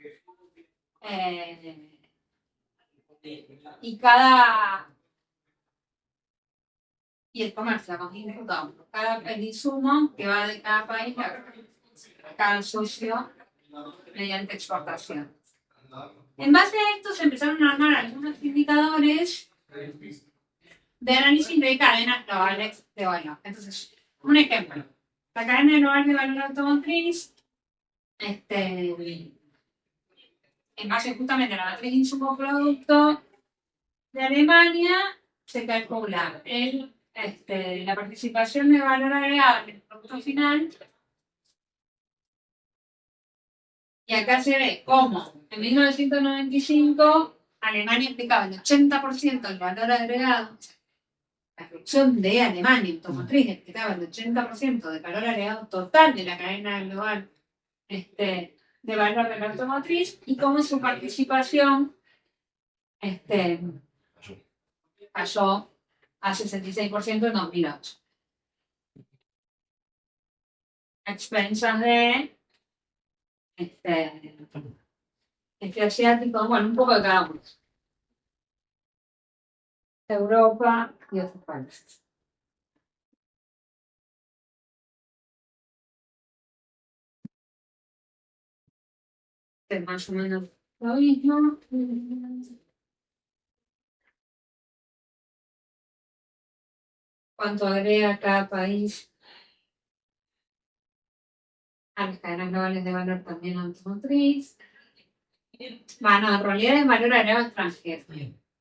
y el comercio, el insumo que va de cada país a cada socio mediante exportación. En base a esto se empezaron a armar algunos indicadores de análisis de cadenas globales de valor. Entonces, un ejemplo, la cadena global de valor automotriz, en base justamente a la matriz insumo-producto de Alemania, se calcula la participación de valor agregado en el producto final. Y acá se ve cómo en 1995 Alemania implicaba el 80% del valor agregado. La producción de Alemania automotriz implicaba el 80% del valor agregado total de la cadena global de valor de la automotriz, y cómo su participación cayó a 66% en 2008. A expensas de asiático, bueno, un poco de cada uno. Europa y otros países. Es más o menos lo mismo. ¿Cuánto agrega cada país a las cadenas globales de valor también automotriz? Bueno, en realidad es valor agregado extranjero. O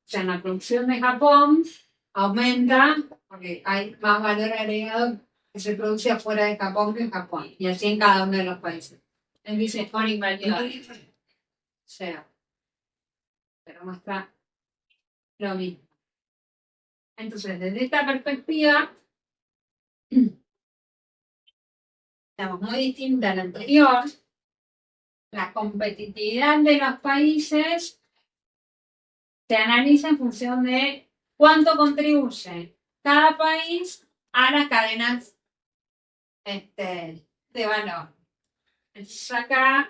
sea, en la producción de Japón aumenta porque hay más valor agregado que se produce afuera de Japón que en Japón. Y así en cada uno de los países. Él dice foreign value. O sea, pero muestra lo mismo. Entonces, desde esta perspectiva, estamos muy distinta a la anterior. La competitividad de los países se analiza en función de cuánto contribuye cada país a las cadenas de valor. Entonces acá,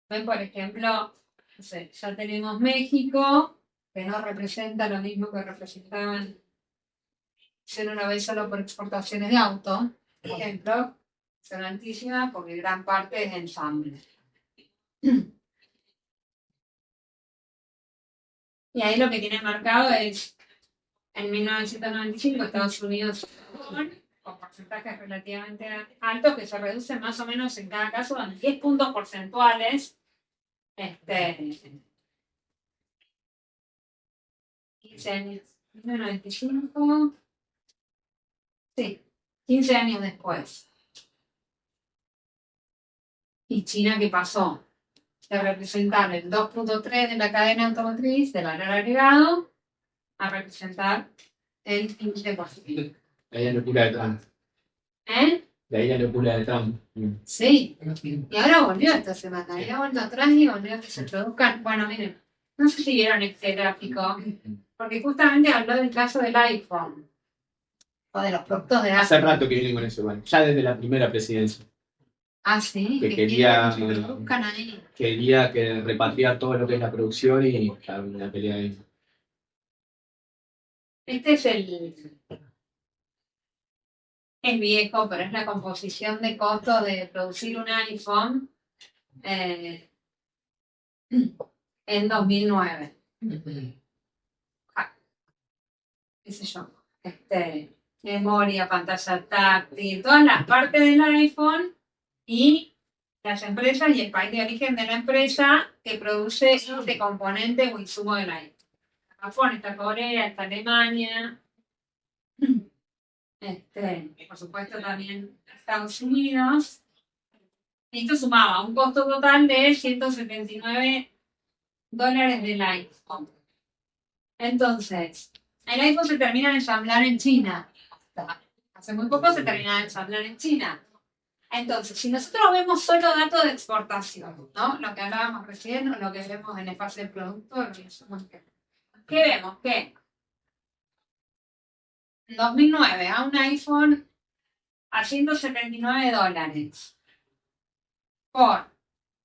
ven por ejemplo, no sé, ya tenemos México, que no representa lo mismo que representaban si uno lo ve solo por exportaciones de autos, por ejemplo, son altísimas porque gran parte es ensamble. Y ahí lo que tiene marcado es, en 1995, Estados Unidos con porcentajes relativamente altos que se reducen más o menos en cada caso en 10 puntos porcentuales. 15 años, 1995, sí, 15 años después. Y China, ¿qué pasó? De representar el 2.3 de la cadena automotriz de valor agregado a representar el 15%. La idea locura de Trump. ¿Eh? La idea locura de Trump. Sí. Y ahora volvió esta semana. Había vuelto atrás y volvió a que se produzcan. Bueno, miren, no sé si vieron este gráfico, porque justamente habló del caso del iPhone o de los productos de Apple. Hace rato que viene con eso, bueno, ya desde la primera presidencia. Ah, sí. Que quería que repatriar todo lo que es la producción y claro, una pelea ahí. Este es es viejo, pero es la composición de costo de producir un iPhone en 2009. ¿Qué sé yo? Memoria, pantalla táctil, todas las partes del iPhone y las empresas y el país de origen de la empresa que produce este componente o insumo del iPhone. Japón, está Corea, está Alemania, por supuesto también Estados Unidos. Y esto sumaba un costo total de $179 del iPhone. Entonces, el iPhone se termina de ensamblar en China. Hace muy poco se termina de ensamblar en China. Entonces, si nosotros vemos solo datos de exportación, ¿no? Lo que hablábamos recién, o lo que vemos en el fase del producto, ¿qué vemos? Que en 2009 a un iPhone a $179 por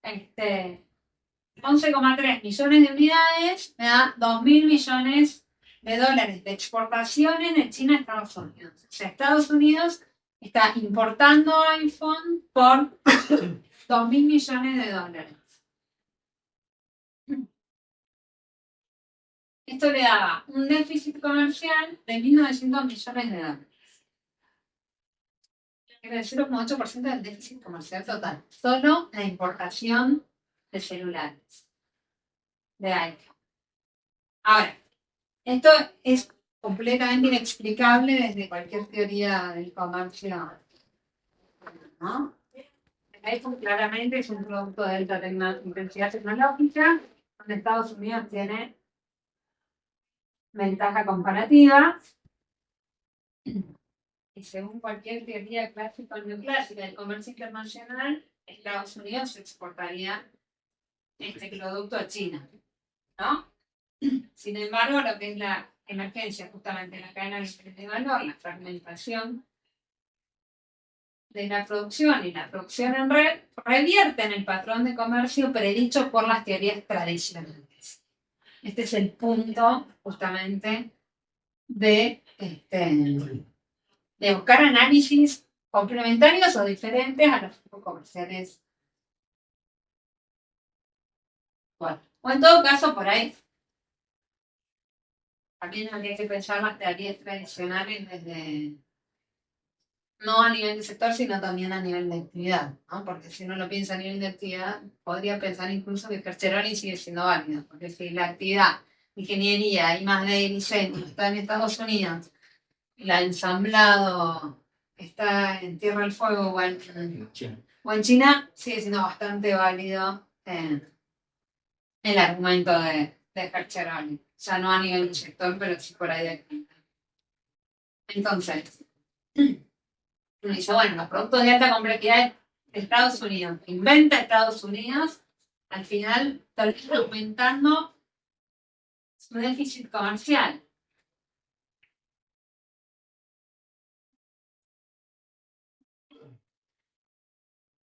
11,3 millones de unidades, me da 2.000 millones de dólares de exportaciones de China a Estados Unidos. O sea, Estados Unidos está importando iPhone por 2.000 millones de dólares. Esto le daba un déficit comercial de 1.900 millones de dólares. Quiere decir un 8% del déficit comercial total. Solo la importación de celulares, de iPhone. Ahora, esto es completamente inexplicable desde cualquier teoría del comercio, ¿no? El iPhone claramente es un producto de alta intensidad tecnológica, donde Estados Unidos tiene ventaja comparativa. Y según cualquier teoría clásica o neoclásica del comercio internacional, Estados Unidos exportaría este producto a China, ¿no? Sin embargo, lo que es la emergencia justamente en la cadena de valor, la fragmentación de la producción y la producción en red, revierten el patrón de comercio predicho por las teorías tradicionales. Este es el punto justamente de buscar análisis complementarios o diferentes a los tipos comerciales. Bueno, o en todo caso, por ahí también habría que pensar las teorías tradicionales desde, no a nivel de sector, sino también a nivel de actividad, ¿no? Porque si uno lo piensa a nivel de actividad, podría pensar incluso que Schercheroni sigue siendo válido, porque si la actividad, ingeniería, I+D, diseño, está en Estados Unidos, la ensamblado está en Tierra del Fuego o en China, sigue siendo bastante válido el argumento de Schercheroni. Ya no a nivel de sector, pero sí por ahí de actividad. Entonces, uno dice, bueno, los productos de alta complejidad de Estados Unidos, inventa Estados Unidos, al final termina aumentando su déficit comercial.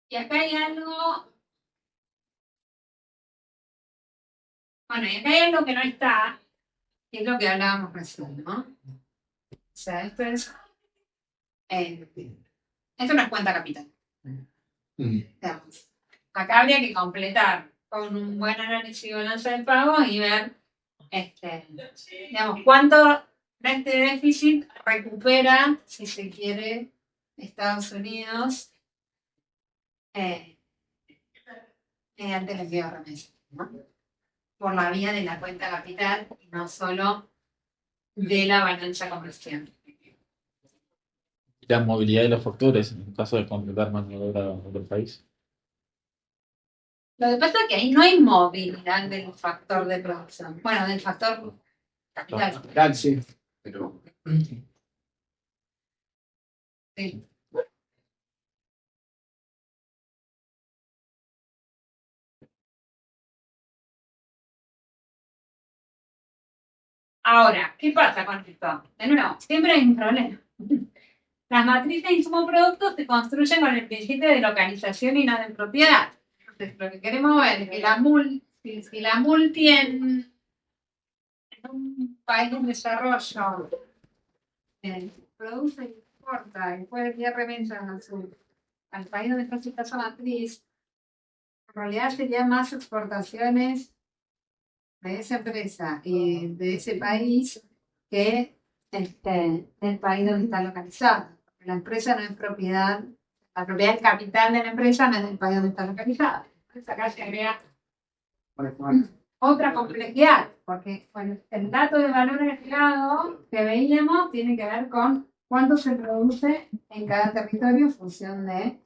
Y acá hay algo, bueno, y acá hay algo que no está, que es lo que hablábamos recién, ¿no? O sea, esto no es cuenta capital. Digamos, acá habría que completar con un buen análisis de balanza de pago y ver, digamos, cuánto de este déficit recupera, si se quiere, Estados Unidos mediante el envío de remesas, ¿no? Por la vía de la cuenta capital y no solo de la balanza comercial. La movilidad de los factores en caso de completar mano de obra del país. Lo que pasa es que ahí no hay movilidad del factor de producción. Bueno, del factor capital. Capital, sí. Pero. Sí. Ahora, ¿qué pasa con esto? De nuevo, siempre hay un problema. Las matrices de insumo productos se construyen con el principio de localización y no de propiedad. Entonces, lo que queremos ver es que si la multi en un país en desarrollo produce y exporta y puede enviar remesas al país donde está su casa matriz, en realidad serían más exportaciones de esa empresa y de ese país que del país donde está localizado. La empresa no es propiedad de la propiedad del capital de la empresa no es del país donde está localizada. Entonces acá se agrega otra complejidad, porque bueno, el dato de valor agregado que veíamos tiene que ver con cuánto se produce en cada territorio en función de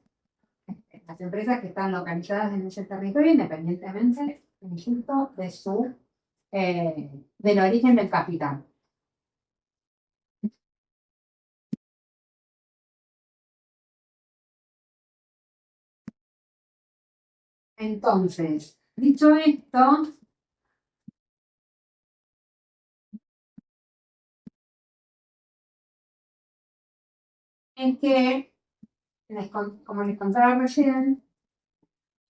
las empresas que están localizadas en ese territorio, independientemente, insisto, de su del origen del capital. Entonces, dicho esto, es que, como les contaba recién,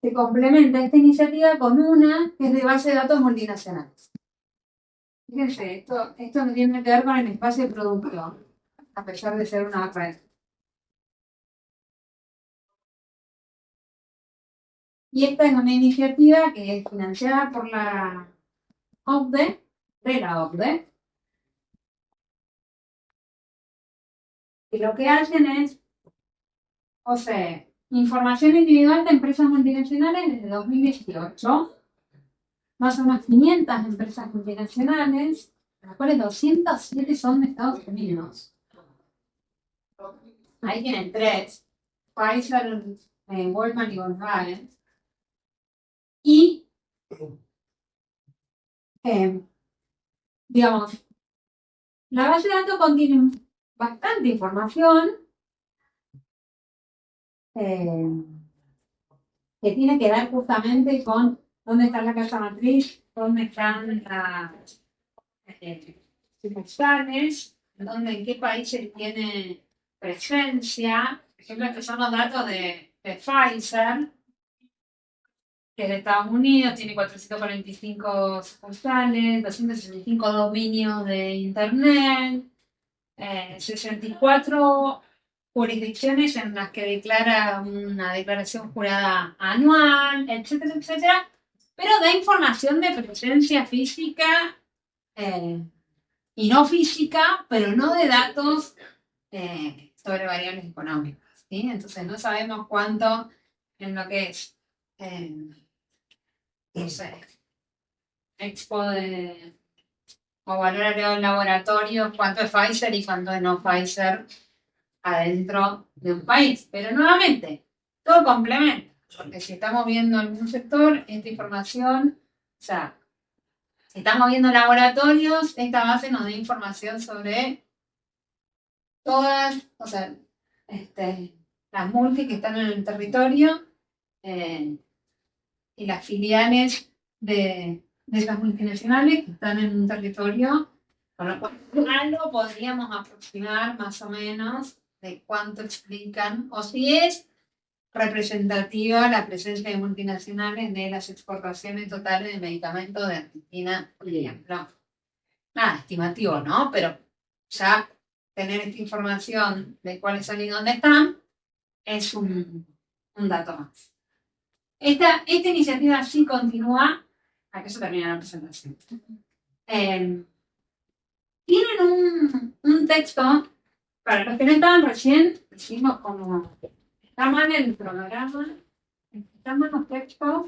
se complementa esta iniciativa con una que es de base de datos multinacionales. Fíjense, esto no tiene que ver con el espacio de producción, a pesar de ser una red. Y esta es una iniciativa que es financiada por la OCDE, de la OCDE, y lo que hacen es, o sea, información individual de empresas multinacionales desde 2018, más o menos 500 empresas multinacionales, de las cuales 207 son de Estados Unidos. Ahí tienen 3, Pfizer, Goldman y Volkswagen. Y, digamos, la base de datos contiene bastante información que tiene que ver justamente con dónde está la casa matriz, dónde están las sucursales, en qué países tiene presencia. Por ejemplo, estos son los datos de Pfizer, que es de Estados Unidos, tiene 445 sucursales, 265 dominios de internet, 64 jurisdicciones en las que declara una declaración jurada anual, etcétera, etcétera, pero da información de presencia física y no física, pero no de datos sobre variables económicas, ¿sí? Entonces no sabemos cuánto en lo que es, no sé, expo de o valor agregado en laboratorio, cuánto es Pfizer y cuánto es no Pfizer adentro de un país. Pero nuevamente, todo complementa, porque si estamos viendo algún sector, esta información, o sea, si estamos viendo laboratorios, esta base nos da información sobre todas, o sea, las multis que están en el territorio y las filiales de esas multinacionales que están en un territorio, con lo cual algo podríamos aproximar más o menos de cuánto explican, o si es representativa la presencia de multinacionales de las exportaciones totales de medicamentos de Argentina, por ejemplo. Nada, estimativo, ¿no? Pero ya tener esta información de cuáles son y dónde están es un dato más. Esta iniciativa sí continúa, a que eso termina la presentación. Tienen un texto, para los que no estaban recién, decimos como está mal el programa, están mal los textos,